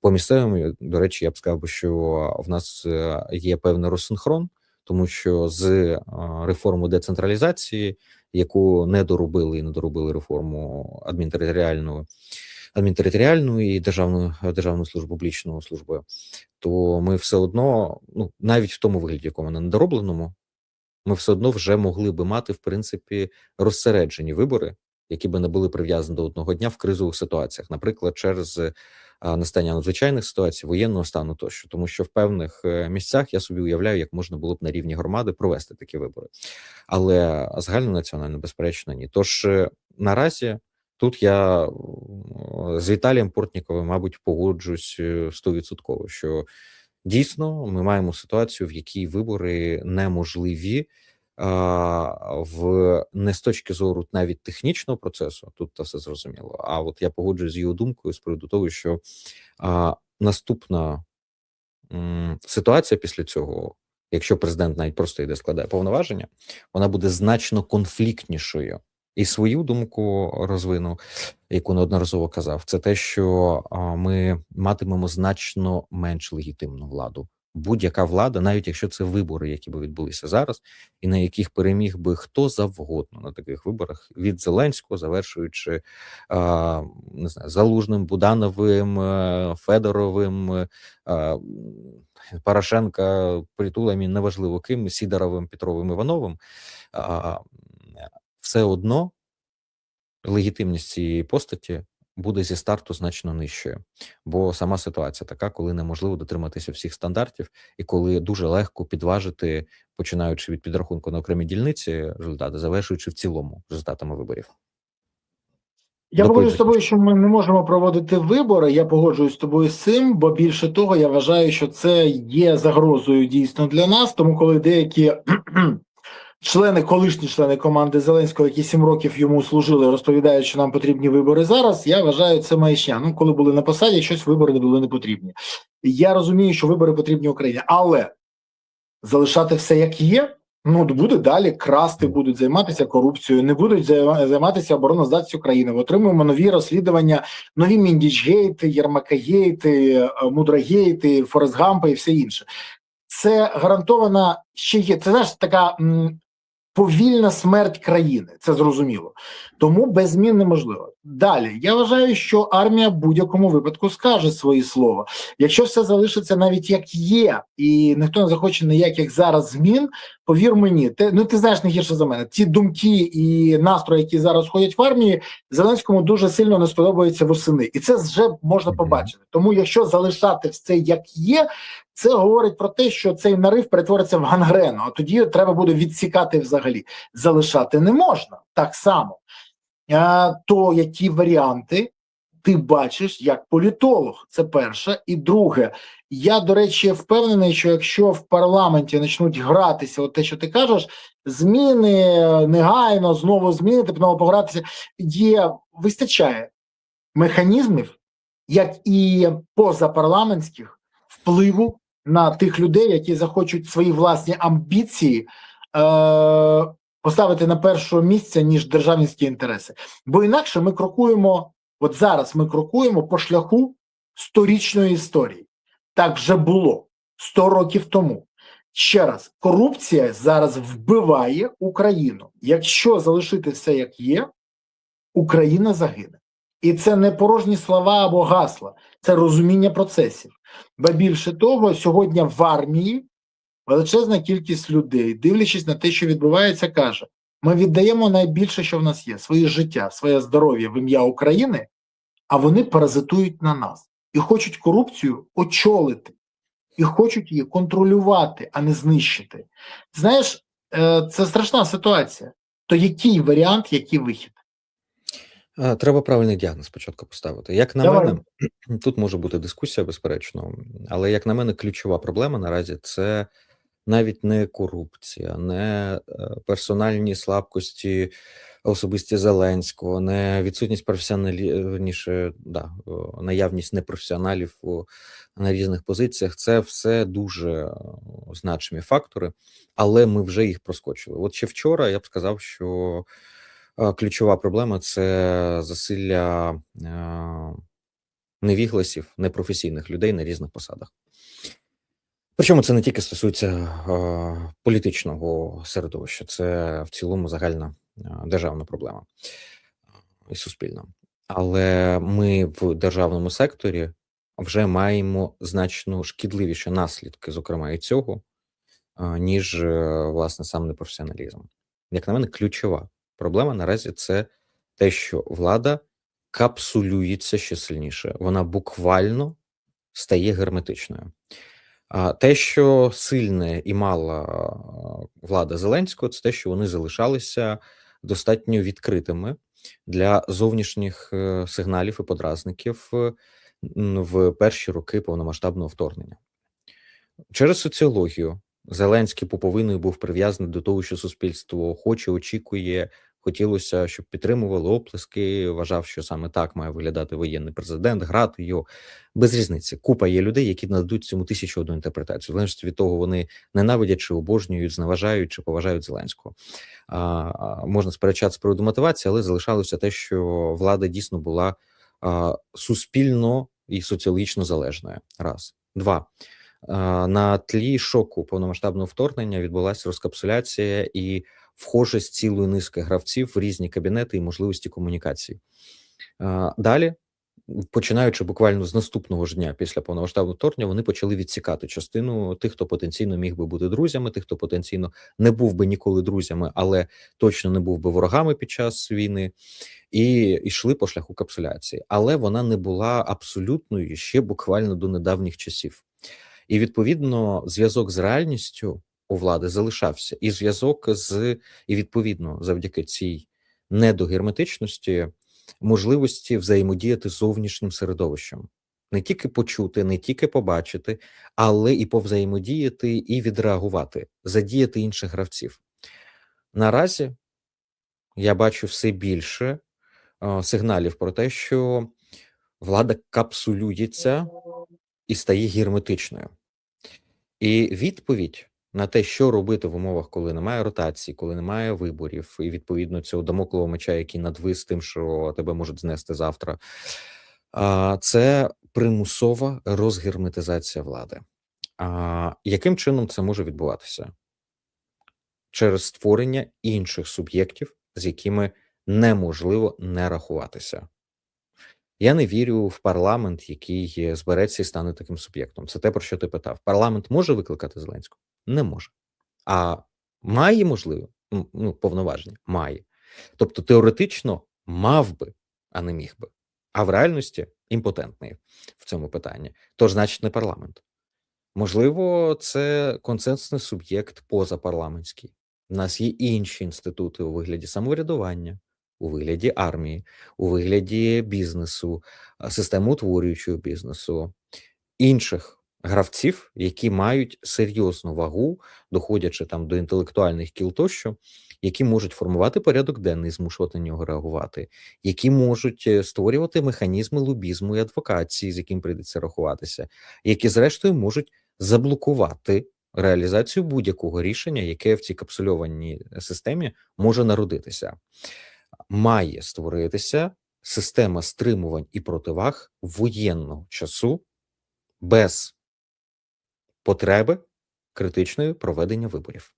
По місцевим, до речі, я б сказав, що в нас є певний розсинхрон, тому що з реформою децентралізації, яку не доробили реформу адмінтериторіальну і державну службу, публічну службу, то ми все одно, ну, навіть в тому вигляді, якому не недоробленому, ми все одно вже могли би мати, в принципі, розсереджені вибори, які би не були прив'язані до одного дня в кризових ситуаціях, наприклад, через настання надзвичайних ситуацій, воєнного стану тощо. Тому що в певних місцях я собі уявляю, як можна було б на рівні громади провести такі вибори. Але загальнонаціонально, безперечно, ні. Тож наразі тут я з Віталієм Портніковим, мабуть, погоджусь 100%, що дійсно ми маємо ситуацію, в якій вибори неможливі, не з точки зору навіть технічного процесу, тут то все зрозуміло, а от я погоджуюсь з його думкою з приводу того, що наступна ситуація після цього, якщо президент навіть просто йде складає повноваження, вона буде значно конфліктнішою. І свою думку розвину, яку неодноразово казав, це те, що ми матимемо значно менш легітимну владу. Будь-яка влада, навіть якщо це вибори, які би відбулися зараз, і на яких переміг би хто завгодно на таких виборах, від Зеленського, завершуючи не знаю, Залужним, Будановим, Федоровим, Порошенка, Притулами, неважливо ким, Сідоровим, Петровим, Івановим, все одно легітимність цієї постаті буде зі старту значно нижчою. Бо сама ситуація така, коли неможливо дотриматися всіх стандартів, і коли дуже легко підважити, починаючи від підрахунку на окремі дільниці результати, завершуючи в цілому результатами виборів. Я погоджуюсь з тобою, що ми не можемо проводити вибори. Я погоджуюсь з тобою з цим, бо більше того, я вважаю, що це є загрозою дійсно для нас. Тому коли деякі колишні члени команди Зеленського, які 7 років йому служили, розповідають, що нам потрібні вибори зараз, я вважаю, це маячня. Ну, коли були на посаді, щось вибори не були не потрібні. Я розумію, що вибори потрібні Україні, але залишати все як є. Ну, буде далі красти, будуть займатися корупцією, не будуть займатися обороноздатністю країни. Отримуємо нові розслідування, нові Міндічгейти, Єрмакагейти, Мудрагейти, Форестгампи і все інше. Це гарантована ще є. Це, знаєш, така повільна смерть країни, це зрозуміло. Тому без змін неможливо. Далі, я вважаю, що армія в будь-якому випадку скаже свої слова. Якщо все залишиться навіть як є, і ніхто не захоче ніяких зараз змін, повір мені, ти знаєш не гірше за мене, ті думки і настрої, які зараз ходять в армії, Зеленському дуже сильно не сподобаються восени. І це вже можна побачити. Тому якщо залишати все як є, це говорить про те, що цей нарив перетвориться в гангрену, а тоді треба буде відсікати взагалі. Залишати не можна так само. То які варіанти ти бачиш як політолог? Це перше. І друге, я, до речі, впевнений, що якщо в парламенті почнуть гратися, от те, що ти кажеш, зміни негайно, знову змінити, знову погратися, вистачає механізмів, як і позапарламентських, впливу на тих людей, які захочуть свої власні амбіції поставити на перше місце, ніж державницькі інтереси. Бо інакше ми крокуємо, от зараз ми крокуємо по шляху 100-річної історії. Так вже було 100 років тому. Ще раз, корупція зараз вбиває Україну. Якщо залишити все як є, Україна загине. І це не порожні слова або гасла, це розуміння процесів. Бо більше того, сьогодні в армії величезна кількість людей, дивлячись на те, що відбувається, каже, ми віддаємо найбільше, що в нас є, своє життя, своє здоров'я в ім'я України, а вони паразитують на нас. І хочуть корупцію очолити, і хочуть її контролювати, а не знищити. Знаєш, це страшна ситуація. То який варіант, який вихід? Треба правильний діагноз спочатку поставити. Як на мене, тут може бути дискусія, безперечно, але як на мене, ключова проблема наразі – це навіть не корупція, не персональні слабкості особисті Зеленського, не відсутність наявність непрофесіоналів на різних позиціях. Це все дуже значимі фактори, але ми вже їх проскочили. От ще вчора я б сказав, що ключова проблема – це засилля невігласів, непрофесійних людей на різних посадах. Причому це не тільки стосується політичного середовища, це в цілому загальна державна проблема і суспільна. Але ми в державному секторі вже маємо значно шкідливіші наслідки, зокрема і цього, ніж, власне, сам непрофесіоналізм. Як на мене, ключова проблема наразі – це те, що влада капсулюється ще сильніше. Вона буквально стає герметичною. Те, що сильне і мала влада Зеленського, це те, що вони залишалися достатньо відкритими для зовнішніх сигналів і подразників в перші роки повномасштабного вторгнення. Через соціологію Зеленський пуповиною був прив'язаний до того, що суспільство хоче, очікує, хотілося, щоб підтримували оплески, вважав, що саме так має виглядати воєнний президент, грати його. Без різниці. Купа є людей, які нададуть цьому 1001 інтерпретацію. В залежності від того, вони ненавидять, чи обожнюють, зневажають, чи поважають Зеленського. Можна сперечатися з приводу мотивації, але залишалося те, що влада дійсно була суспільно і соціологічно залежною. Раз. Два. На тлі шоку повномасштабного вторгнення відбулася розкапсуляція і вхожість цілої низки гравців в різні кабінети і можливості комунікації. Далі, починаючи буквально з наступного ж дня після повномасштабного вторгнення, вони почали відсікати частину тих, хто потенційно міг би бути друзями, тих, хто потенційно не був би ніколи друзями, але точно не був би ворогами під час війни, і йшли по шляху капсуляції. Але вона не була абсолютною ще буквально до недавніх часів. І, відповідно, зв'язок з реальністю у влади залишався. І зв'язок і, відповідно, завдяки цій недогерметичності можливості взаємодіяти з зовнішнім середовищем. Не тільки почути, не тільки побачити, але і повзаємодіяти, і відреагувати, задіяти інших гравців. Наразі я бачу все більше сигналів про те, що влада капсулюється і стає герметичною. І відповідь на те, що робити в умовах, коли немає ротації, коли немає виборів, і відповідно цього дамоклового меча, який надвис тим, що тебе можуть знести завтра, це примусова розгерметизація влади. Яким чином це може відбуватися? Через створення інших суб'єктів, з якими неможливо не рахуватися. Я не вірю в парламент, який збереться і стане таким суб'єктом. Це те, про що ти питав. Парламент може викликати Зеленського? Не може. А має, можливо, повноваження? Має. Тобто теоретично мав би, а не міг би. А в реальності імпотентний в цьому питанні. Тож, значить, не парламент. Можливо, це консенсусний суб'єкт позапарламентський. У нас є інші інститути у вигляді самоврядування, у вигляді армії, у вигляді бізнесу, системоутворюючого бізнесу, інших гравців, які мають серйозну вагу, доходячи там до інтелектуальних кіл тощо, які можуть формувати порядок денний, змушувати на нього реагувати, які можуть створювати механізми лобізму і адвокації, з яким прийдеться рахуватися, які, зрештою, можуть заблокувати реалізацію будь-якого рішення, яке в цій капсульованій системі може народитися. Має створитися система стримувань і противаг воєнного часу без потреби критичної проведення виборів.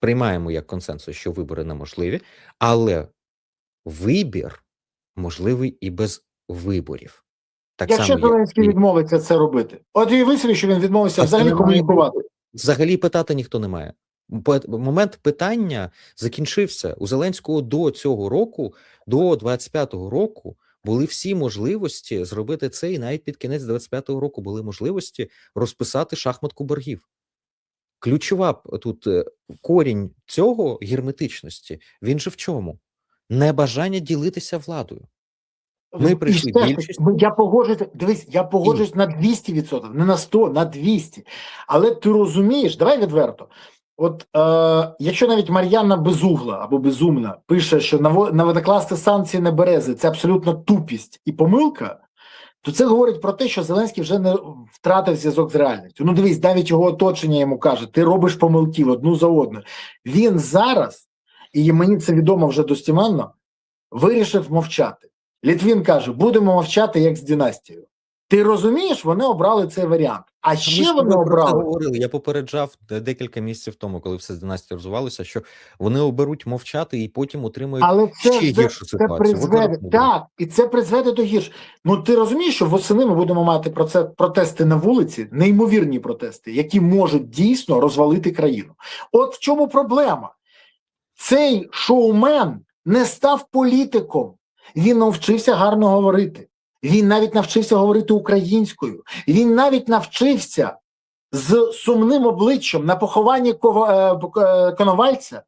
Приймаємо як консенсус, що вибори неможливі, але вибір можливий і без виборів. Так Якщо само, Зеленський відмовиться це робити, от і вислів, що він відмовився взагалі комунікувати. Взагалі питати ніхто не має. Момент питання закінчився. У Зеленського до цього року, до 25-го року, були всі можливості зробити це, і навіть під кінець 25-го року були можливості розписати шахматку боргів. Ключова тут корінь цього герметичності, він же в чому? Небажання ділитися владою. Ми прийшли більшість. Я погоджуюсь, дивись, я погоджуюсь на 200%, не на 100, на 200. Але ти розумієш, давай відверто. От якщо навіть Мар'яна Безугла або Безумна пише, що накласти санкції на Берези – це абсолютно тупість і помилка, то це говорить про те, що Зеленський вже не втратив зв'язок з реальністю. Ну дивись, навіть його оточення йому каже, ти робиш помилки одну за одною. Він зараз, і мені це відомо вже достеменно, вирішив мовчати. Літвін каже, будемо мовчати, як з династією. Ти розумієш, вони обрали цей варіант. А ще вони обрали... говорили. Я попереджав декілька місяців тому, коли все з династією розвивалося, що вони оберуть мовчати і потім отримають ще гіршу ситуацію. Так, і це призведе до гірш. Ну ти розумієш, що восени ми будемо мати протести на вулиці, неймовірні протести, які можуть дійсно розвалити країну. От в чому проблема? Цей шоумен не став політиком. Він навчився гарно говорити. Він навіть навчився говорити українською. Він навіть навчився з сумним обличчям на похованні Коновальця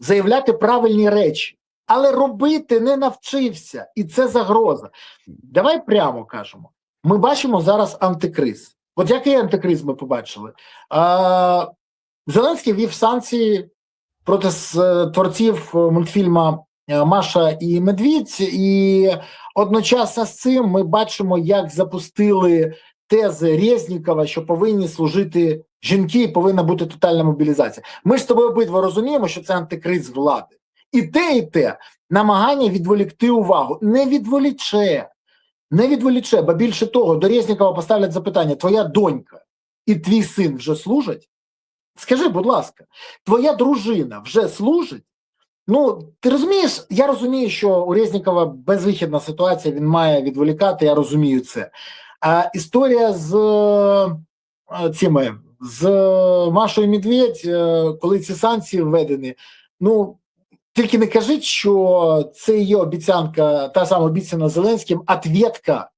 заявляти правильні речі. Але робити не навчився. І це загроза. Давай прямо кажемо. Ми бачимо зараз антикриз. От який антикриз ми побачили? Зеленський ввів санкції проти творців мультфільму Маша і Медвідь, і одночасно з цим ми бачимо, як запустили тези Резнікова, що повинні служити жінки і повинна бути тотальна мобілізація. Ми ж з тобою обидва розуміємо, що це антикриз влади. І те намагання відволікти увагу. Не відволіче, бо більше того, до Резнікова поставлять запитання, твоя донька і твій син вже служать? Скажи, будь ласка, твоя дружина вже служить? Ну, ти розумієш, я розумію, що у Резнікова безвихідна ситуація, він має відволікати, я розумію це. А історія з Машою Медведь, коли ці санкції введені, ну, тільки не кажіть, що це є обіцянка, та сама обіцяна Зеленським, ответка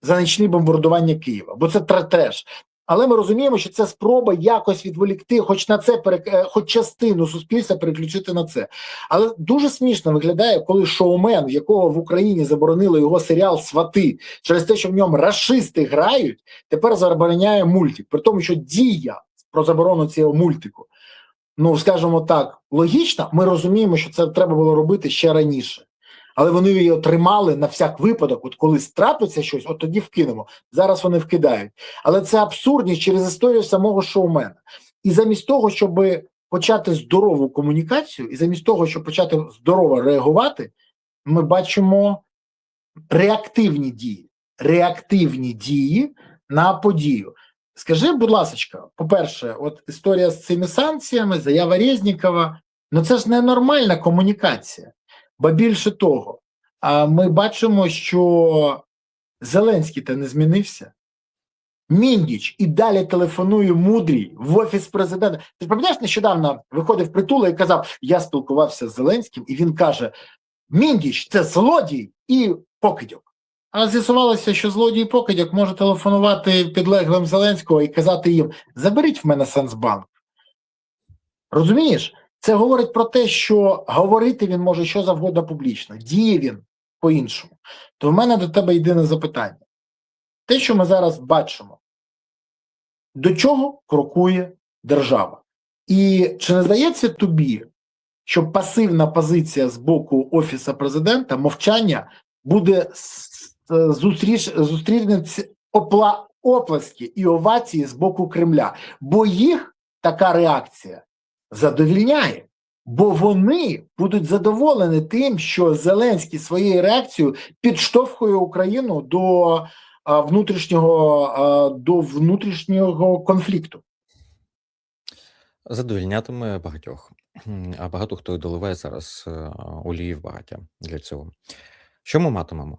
за нічні бомбардування Києва, бо це треш. Але ми розуміємо, що це спроба якось відволікти, хоч на це хоч частину суспільства переключити на це. Але дуже смішно виглядає, коли шоумен, в якого в Україні заборонили його серіал «Свати» через те, що в ньому рашисти грають, тепер забороняє мультик. При тому, що дія про заборону цього мультику, ну, скажімо так, логічно, ми розуміємо, що це треба було робити ще раніше. Але вони її отримали на всяк випадок, от коли трапиться щось, от тоді вкинемо. Зараз вони вкидають. Але це абсурдність через історію самого шоумена. І замість того, щоб почати здорову комунікацію, і замість того, щоб почати здорово реагувати, ми бачимо реактивні дії на подію. Скажи, будь ласка, по-перше, от історія з цими санкціями, заява Резнікова, ну це ж ненормальна комунікація. Ба більше того, ми бачимо, що Зеленський-то не змінився. Міндіч і далі телефонує Мудрій в офіс президента. Ти пам'ятаєш, нещодавно виходив Притула і казав, я спілкувався з Зеленським, і він каже, Міндіч – це злодій і покидьок. А з'ясувалося, що злодій і покидьок може телефонувати підлеглим Зеленського і казати їм, заберіть в мене Сенсбанк. Розумієш? Це говорить про те, що говорити він може що завгодно публічно, діє він по-іншому. То в мене до тебе єдине запитання. Те, що ми зараз бачимо, до чого крокує держава? І чи не здається тобі, що пасивна позиція з боку Офісу Президента, мовчання, буде зустрінеться оплески і овації з боку Кремля? Бо їх така реакція задовільняє. Бо вони будуть задоволені тим, що Зеленський своєю реакцією підштовхує Україну до внутрішнього конфлікту. Задовільнятиме багатьох, а багато хто й доливає зараз олії в багаття для цього. Що ми матимемо?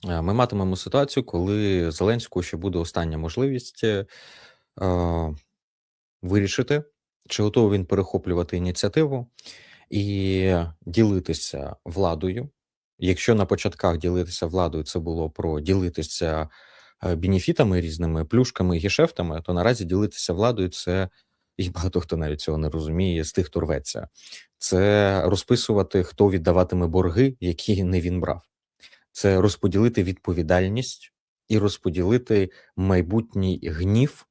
Ми матимемо ситуацію, коли Зеленському ще буде остання можливість вирішити, чи готовий він перехоплювати ініціативу і ділитися владою. Якщо на початках ділитися владою це було про ділитися бенефітами різними, плюшками і гешефтами, то наразі ділитися владою це, і багато хто навіть цього не розуміє, з тих, хто рветься. Це розписувати, хто віддаватиме борги, які не він брав. Це розподілити відповідальність і розподілити майбутній гнів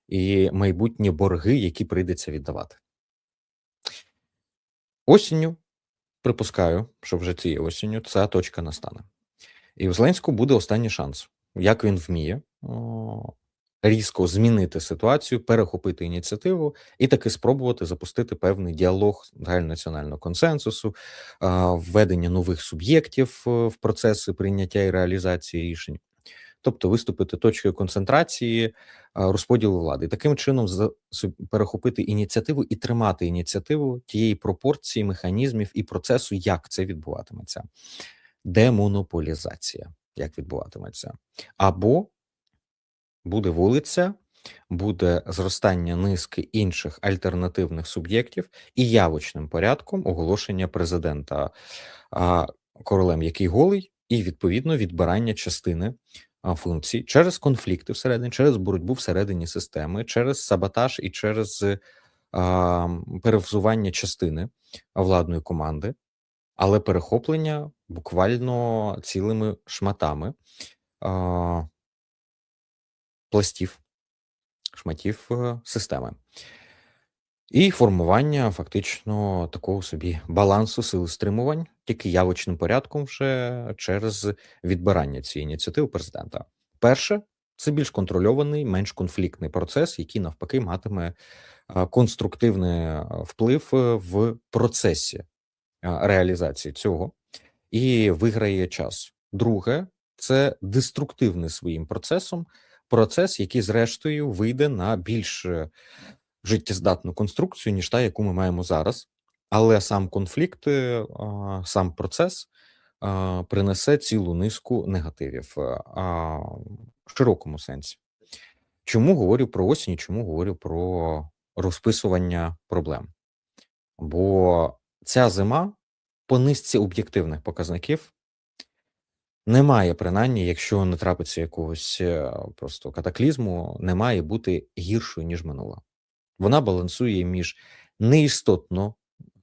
і майбутні борги, які прийдеться віддавати. Осінню, припускаю, що вже цією осінню ця точка настане. І у Зеленського буде останній шанс, як він вміє різко змінити ситуацію, перехопити ініціативу і таки спробувати запустити певний діалог загальнонаціонального консенсусу, введення нових суб'єктів в процеси прийняття і реалізації рішень. Тобто виступити точкою концентрації розподілу влади. І таким чином перехопити ініціативу і тримати ініціативу тієї пропорції, механізмів і процесу, як це відбуватиметься. Демонополізація, як відбуватиметься. Або буде вулиця, буде зростання низки інших альтернативних суб'єктів і явочним порядком оголошення президента королем, який голий, і відповідно відбирання частини функцій через конфлікти всередині, через боротьбу всередині системи, через саботаж і через перевзування частини владної команди, але перехоплення буквально цілими шматами шматів системи. І формування фактично такого собі балансу сил стримувань, тільки явочним порядком вже через відбирання цієї ініціативи президента. Перше, це більш контрольований, менш конфліктний процес, який навпаки матиме конструктивний вплив в процесі реалізації цього і виграє час. Друге, це деструктивний своїм процесом, процес, який зрештою вийде на більш життєздатну конструкцію, ніж та, яку ми маємо зараз. Але сам конфлікт, сам процес принесе цілу низку негативів в широкому сенсі. Чому говорю про осінь, чому говорю про розписування проблем? Бо ця зима по низці об'єктивних показників Немає, принаймні, якщо не трапиться якогось просто катаклізму, не має бути гіршою, ніж минула. Вона балансує між неістотно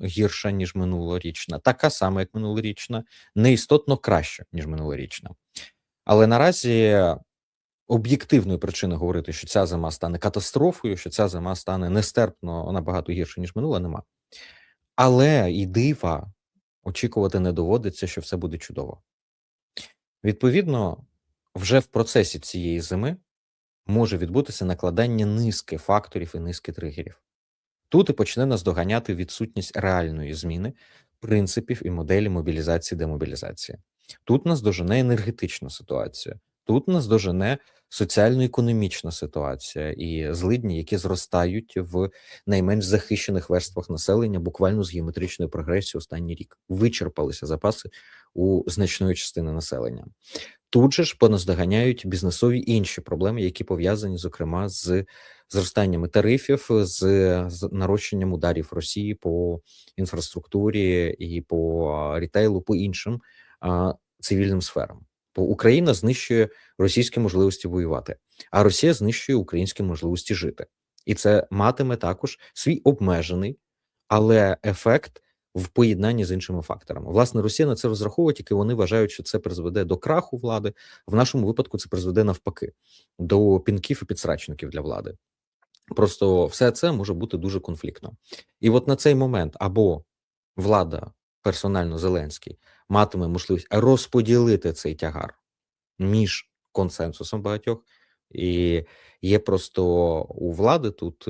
гірша, ніж минулорічна, така сама, як минулорічна, неістотно краща, ніж минулорічна. Але наразі об'єктивної причини говорити, що ця зима стане катастрофою, що ця зима стане нестерпно набагато гірше, ніж минула, нема. Але і дива очікувати не доводиться, що все буде чудово. Відповідно, вже в процесі цієї зими може відбутися накладання низки факторів і низки тригерів. Тут і почне нас доганяти відсутність реальної зміни принципів і моделі мобілізації-демобілізації. Тут нас дожене енергетична ситуація, тут нас дожене соціально-економічна ситуація і злидні, які зростають в найменш захищених верствах населення буквально з геометричною прогресією останній рік. Вичерпалися запаси у значної частини населення. Тут же ж поназдоганяють бізнесові інші проблеми, які пов'язані, зокрема, з зростаннями тарифів, з нарощенням ударів Росії по інфраструктурі і по рітейлу, по іншим цивільним сферам. Бо Україна знищує російські можливості воювати, а Росія знищує українські можливості жити. І це матиме також свій обмежений, але ефект в поєднанні з іншими факторами. Власне, Росія на це розраховує, тільки вони вважають, що це призведе до краху влади. В нашому випадку це призведе навпаки, до пінків і підсрачників для влади. Просто все це може бути дуже конфліктно. І от на цей момент або влада, персонально Зеленський, матиме можливість розподілити цей тягар між консенсусом багатьох, і є просто у влади тут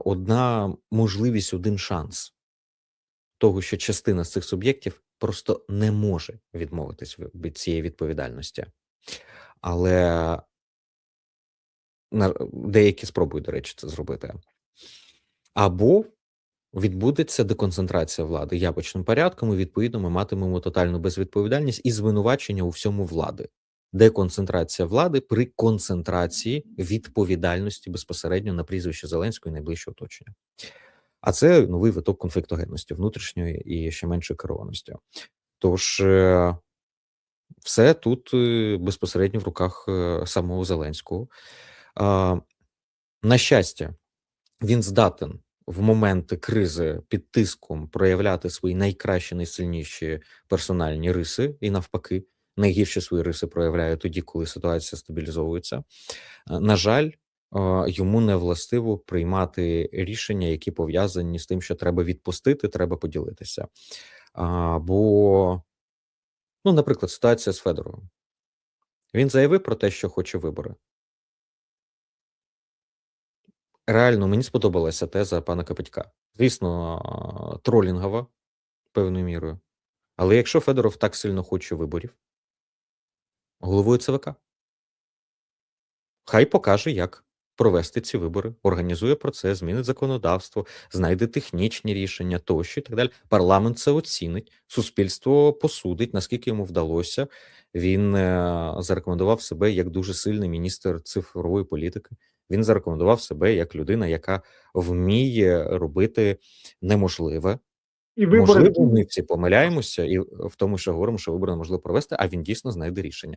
одна можливість, один шанс того, що частина з цих суб'єктів просто не може відмовитись від цієї відповідальності. Але деякі спробують, до речі, це зробити. Або відбудеться деконцентрація влади явочним порядком, і, відповідно, ми матимемо тотальну безвідповідальність і звинувачення у всьому влади. Деконцентрація влади при концентрації відповідальності безпосередньо на прізвище Зеленського і найближче оточення. А це новий виток конфліктогенності внутрішньої і ще меншої керованості. Тож все тут безпосередньо в руках самого Зеленського. На щастя, він здатен в моменти кризи під тиском проявляти свої найкращі, найсильніші персональні риси і навпаки, найгірші свої риси проявляє тоді, коли ситуація стабілізовується. На жаль, йому не властиво приймати рішення, які пов'язані з тим, що треба відпустити, треба поділитися. Бо, наприклад, ситуація з Федоровим. Він заявив про те, що хоче вибори. Реально, мені сподобалася теза пана Копитька. Звісно, тролінгова, певною мірою. Але якщо Федоров так сильно хоче виборів, головою ЦВК, хай покаже, як провести ці вибори, організує процес, змінить законодавство, знайде технічні рішення тощо і так далі. Парламент це оцінить, суспільство посудить, наскільки йому вдалося. Він зарекомендував себе як дуже сильний міністр цифрової політики. Він зарекомендував себе як людина, яка вміє робити неможливе. І вибори Можливо, ми всі помиляємося і в тому, що говоримо, що вибори неможливо провести, а він дійсно знайде рішення.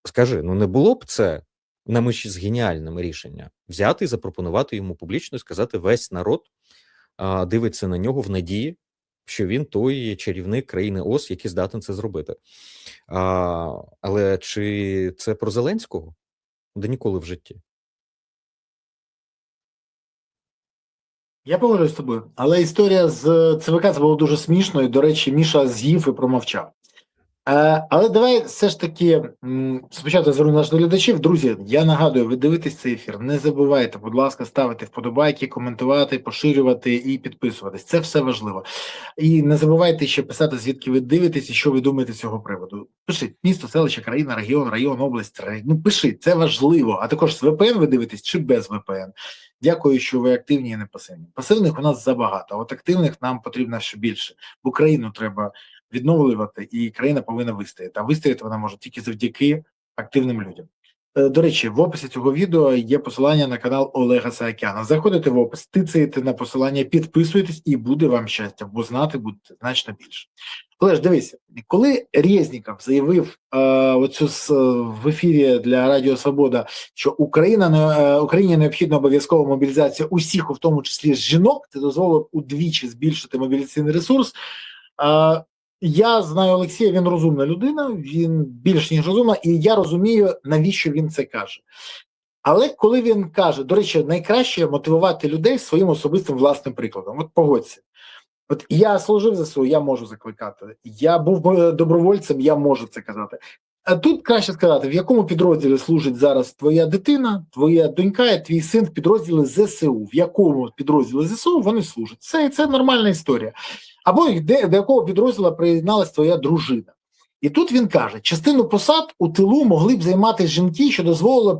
Скажи, не було б це на межі з геніальним рішення взяти і запропонувати йому публічно і сказати, весь народ дивиться на нього в надії, що він той чарівник країни ОС, який здатен це зробити. Але чи це про Зеленського? Да ніколи в житті. Я погоджуюсь з тобою, але історія з ЦВК це було дуже смішно, і, до речі, Міша з'їв і промовчав. Але давай все ж таки спочатку зверну наших глядачів. Друзі, я нагадую, ви дивитесь цей ефір, не забувайте, будь ласка, ставити вподобайки, коментувати, поширювати і підписуватись. Це все важливо. І не забувайте ще писати, звідки ви дивитесь і що ви думаєте з цього приводу. Пишіть місто, селище, країна, регіон, область. Пишіть, це важливо. А також з VPN ви дивитесь чи без VPN. Дякую, що ви активні і не пасивні. Пасивних у нас забагато, а от активних нам потрібно ще більше. Бо країну треба відновлювати, і країна повинна вистояти. А вистояти вона може тільки завдяки активним людям. До речі, в описі цього відео є посилання на канал Олега Саакяна. Заходите в опис, тицяєте на посилання, підписуєтесь і буде вам щастя, бо знати будете значно більше. Олеж, дивися, коли Резніков заявив в ефірі для Радіо Свобода, що Україні необхідна обов'язкова мобілізація усіх, у тому числі жінок, це дозволило удвічі збільшити мобілізаційний ресурс. Я знаю Олексія, він розумна людина, він більш ніж розумна, і я розумію, навіщо він це каже. Але коли він каже, до речі, найкраще мотивувати людей своїм особистим власним прикладом. От погодься. От я служив ЗСУ, я можу закликати. Я був добровольцем, я можу це казати. А тут краще сказати, в якому підрозділі служить зараз твоя дитина, твоя донька і твій син в підрозділі ЗСУ. В якому підрозділі ЗСУ вони служать. Це нормальна історія. Або до якого підрозділу приєдналась твоя дружина. І тут він каже, частину посад у тилу могли б займати жінки, що дозволило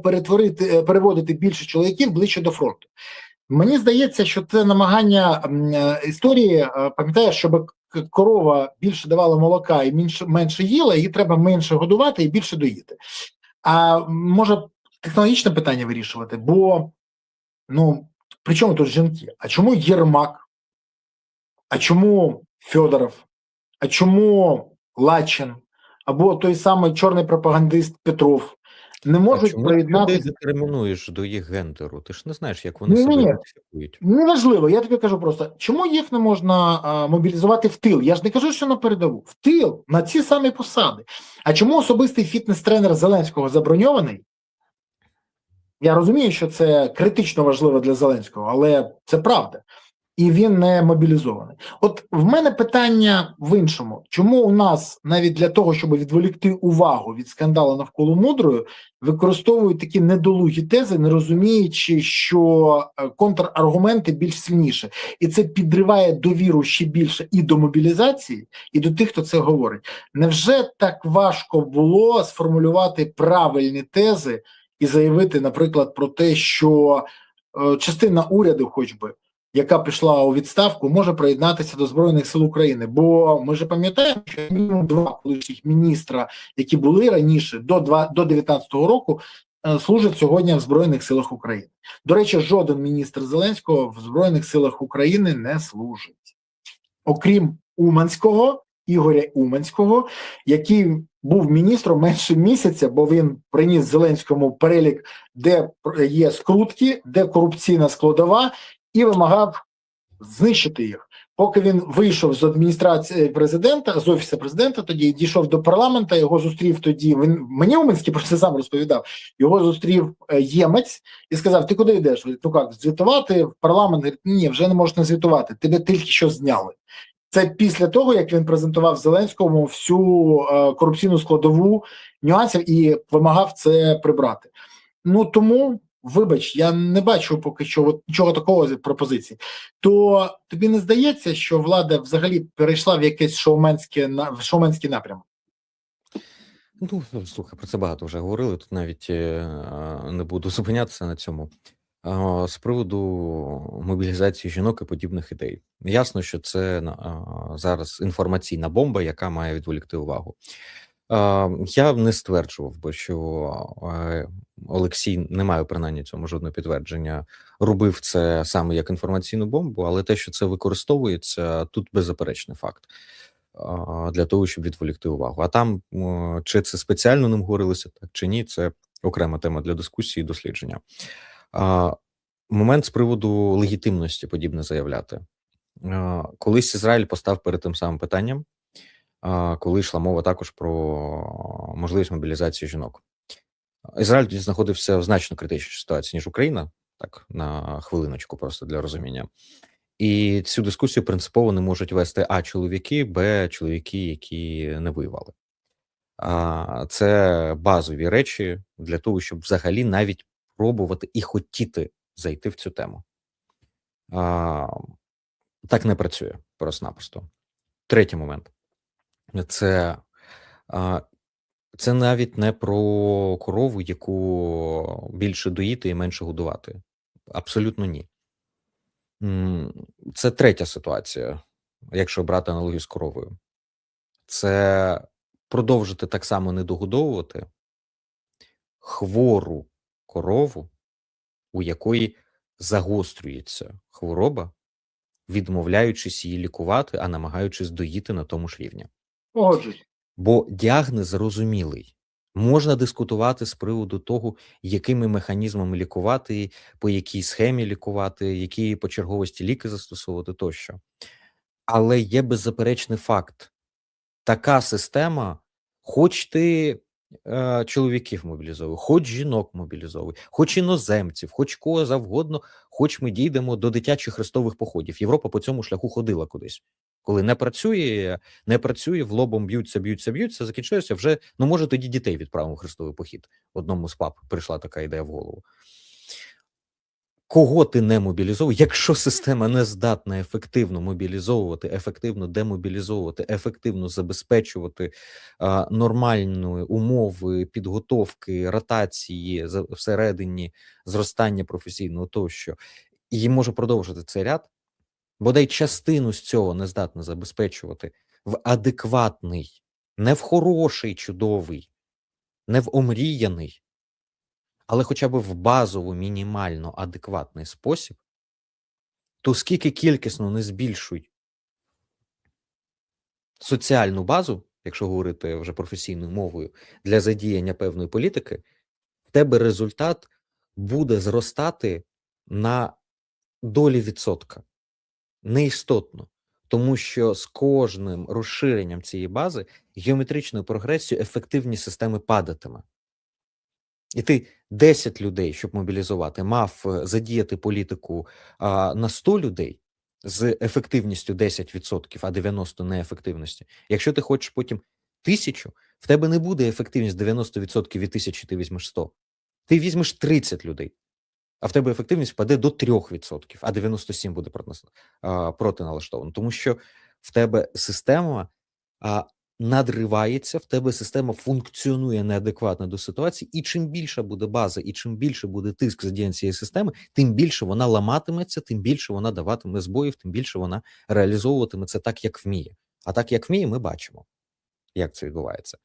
переводити більше чоловіків ближче до фронту. Мені здається, що це намагання історії, пам'ятаєш, щоб корова більше давала молока і менше їла, її треба менше годувати і більше доїти. А може технологічне питання вирішувати, бо, при чому тут жінки? А чому Єрмак? А чому Федоров? А чому Лачин? Або той самий чорний пропагандист Петров? Не можуть приєднатися. Ти дискримінуєш до їх гендеру. Ти ж не знаєш, як вони себе ідентифікують. Неважливо, я тобі кажу просто, чому їх не можна мобілізувати в тил? Я ж не кажу, що на передову. В тил, на ці самі посади. А чому особистий фітнес-тренер Зеленського заброньований? Я розумію, що це критично важливо для Зеленського, але це правда. І він не мобілізований. От в мене питання в іншому. Чому у нас навіть для того, щоб відволікти увагу від скандалу навколо Мудрої, використовують такі недолугі тези, не розуміючи, що контраргументи більш сильніші. І це підриває довіру ще більше і до мобілізації, і до тих, хто це говорить. Невже так важко було сформулювати правильні тези і заявити, наприклад, про те, що частина уряду, хоч би, яка пішла у відставку, може приєднатися до Збройних сил України. Бо ми ж пам'ятаємо, що мінімум 2 колишніх міністра, які були раніше, до 19-го року, служать сьогодні в Збройних силах України. До речі, жоден міністр Зеленського в Збройних силах України не служить. Окрім Уманського, Ігоря Уманського, який був міністром менше місяця, бо він приніс Зеленському перелік, де є скрутки, де корупційна складова, і вимагав знищити їх. Поки він вийшов з адміністрації президента, з офісу президента, тоді дійшов до парламенту, його зустрів тоді, мені Уманський про це сам розповідав, його зустрів ємець і сказав, ти куди йдеш? Звітувати в парламент? Говорить, ні, вже не можна звітувати, тебе тільки що зняли. Це після того, як він презентував Зеленському всю корупційну складову нюансів і вимагав це прибрати. Тому... Вибач, я не бачу поки що нічого такого з пропозицій. То тобі не здається, що влада взагалі перейшла в якийсь шоуменський напрямок? Слухай, про це багато вже говорили, тут навіть не буду зупинятися на цьому. З приводу мобілізації жінок і подібних ідей. Ясно, що це зараз інформаційна бомба, яка має відволікти увагу. Я не стверджував би, що Олексій, не маю принаймні цьому жодного підтвердження, робив це саме як інформаційну бомбу, але те, що це використовується, тут беззаперечний факт для того, щоб відволікти увагу. А там, чи це спеціально ним говорилося, так чи ні, це окрема тема для дискусії і дослідження. Момент з приводу легітимності подібне заявляти. Колись Ізраїль постав перед тим самим питанням, коли йшла мова також про можливість мобілізації жінок. Ізраїль тоді знаходився в значно критичній ситуації, ніж Україна, так, на хвилиночку просто для розуміння. І цю дискусію принципово не можуть вести чоловіки, чоловіки, які не воювали. Це базові речі для того, щоб взагалі навіть пробувати і хотіти зайти в цю тему. Так не працює просто-напросто. Третій момент. Це навіть не про корову, яку більше доїти і менше годувати. Абсолютно ні. Це третя ситуація, якщо брати аналогію з коровою. Це продовжити так само не догодовувати хвору корову, у якої загострюється хвороба, відмовляючись її лікувати, а намагаючись доїти на тому ж рівні. Погоджуюсь. Бо діагноз зрозумілий. Можна дискутувати з приводу того, якими механізмами лікувати, по якій схемі лікувати, які по черговості ліки застосовувати тощо. Але є беззаперечний факт. Така система, хоч ти чоловіків мобілізовуй, хоч жінок мобілізовуй, хоч іноземців, хоч кого завгодно, хоч ми дійдемо до дитячих хрестових походів. Європа по цьому шляху ходила кудись. Коли не працює, в лобом б'ються, закінчується вже, ну може тоді дітей відправимо в хрестовий похід. Одному з пап прийшла така ідея в голову. Кого ти не мобілізовуєш, якщо система не здатна ефективно мобілізовувати, ефективно демобілізовувати, ефективно забезпечувати нормальні умови підготовки, ротації всередині зростання професійного тощо, і може продовжити цей ряд, бодай частину з цього не здатна забезпечувати в адекватний, не в хороший, чудовий, не в омріяний, але хоча б в базово, мінімально адекватний спосіб, то скільки кількісно не збільшуй соціальну базу, якщо говорити вже професійною мовою, для задіяння певної політики, в тебе результат буде зростати на долі відсотка. Неістотно. Тому що з кожним розширенням цієї бази геометричною прогресією ефективність системи падатиме. І ти 10 людей, щоб мобілізувати, мав задіяти політику на 100 людей з ефективністю 10%, а 90% неефективності. Якщо ти хочеш потім 1000, в тебе не буде ефективність 90% від 1000, ти візьмеш 100. Ти візьмеш 30 людей, а в тебе ефективність впаде до 3%, а 97% буде протиналаштовано. Тому що в тебе система надривається, в тебе система функціонує неадекватно до ситуації, і чим більша буде база, і чим більше буде тиск задіян цієї системи, тим більше вона ламатиметься, тим більше вона даватиме збоїв, тим більше вона реалізовуватиме це так, як вміє. А так, як вміє, ми бачимо, як це відбувається.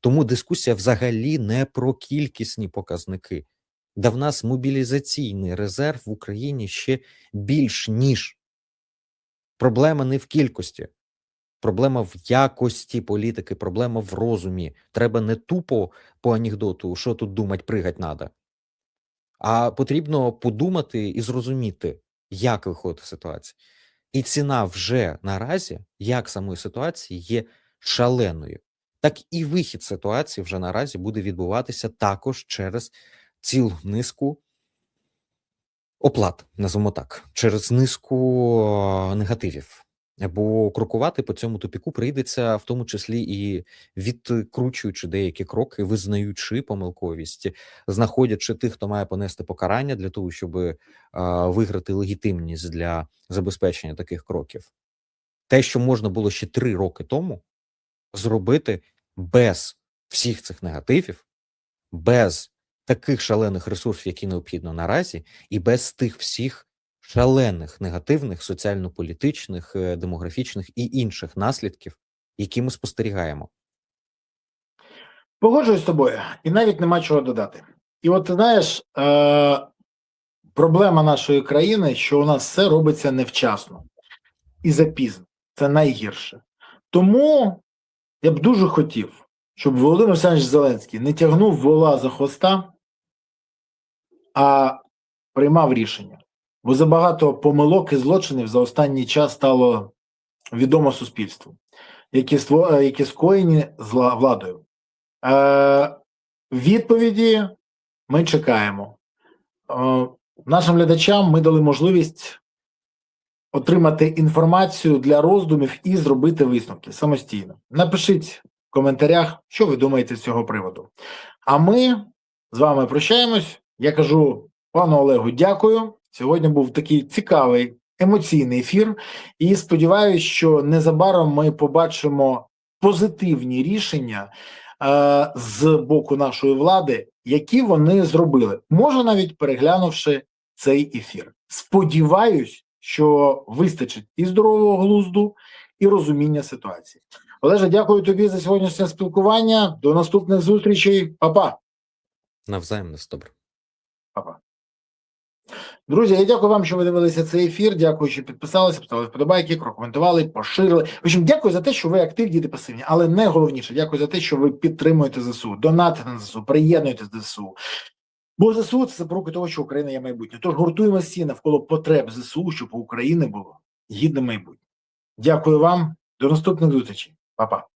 Тому дискусія взагалі не про кількісні показники. Да в нас мобілізаційний резерв в Україні ще більш ніж. Проблема не в кількості. Проблема в якості політики, проблема в розумі. Треба не тупо по анекдоту, що тут думати, пригать надо. А потрібно подумати і зрозуміти, як виходить ситуація. І ціна вже наразі, як самої ситуації, є шаленою. Так і вихід ситуації вже наразі буде відбуватися також через цілу низку оплат, назвемо так, через низку негативів. Бо крокувати по цьому тупіку прийдеться в тому числі і відкручуючи деякі кроки, визнаючи помилковість, знаходячи тих, хто має понести покарання для того, щоб виграти легітимність для забезпечення таких кроків. Те, що можна було ще 3 роки тому зробити без всіх цих негативів, без таких шалених ресурсів, які необхідно наразі, і без тих всіх шалених негативних соціально-політичних, демографічних і інших наслідків, які ми спостерігаємо. Погоджуюсь з тобою, і навіть нема чого додати. І от ти знаєш, проблема нашої країни, що у нас все робиться невчасно і запізно. Це найгірше. Тому я б дуже хотів, щоб Володимир Олександрович Зеленський не тягнув вола за хвоста, а приймав рішення. Бо забагато помилок і злочинів за останній час стало відомо суспільству, які скоєні владою. Відповіді ми чекаємо. Нашим глядачам ми дали можливість отримати інформацію для роздумів і зробити висновки самостійно. Напишіть в коментарях, що ви думаєте з цього приводу. А ми з вами прощаємось. Я кажу пану Олегу дякую. Сьогодні був такий цікавий, емоційний ефір. І сподіваюся, що незабаром ми побачимо позитивні рішення з боку нашої влади, які вони зробили. Може навіть переглянувши цей ефір. Сподіваюсь, що вистачить і здорового глузду, і розуміння ситуації. Олеже, дякую тобі за сьогоднішнє спілкування. До наступних зустрічей. Па-па. Навзаєм, на добре. Па-па. Друзі, я дякую вам, що ви дивилися цей ефір. Дякую, що підписалися, поставили вподобайки, прокоментували, поширили. В общем, дякую за те, що ви активні, діти пасивні. Але найголовніше, дякую за те, що ви підтримуєте ЗСУ, донатите на ЗСУ, приєднуєтесь до ЗСУ. Бо ЗСУ – це запорука того, що Україна є майбутнє. Тож гуртуємо всі навколо потреб ЗСУ, щоб у України було гідне майбутнє. Дякую вам. До наступних зустрічей. Па-па.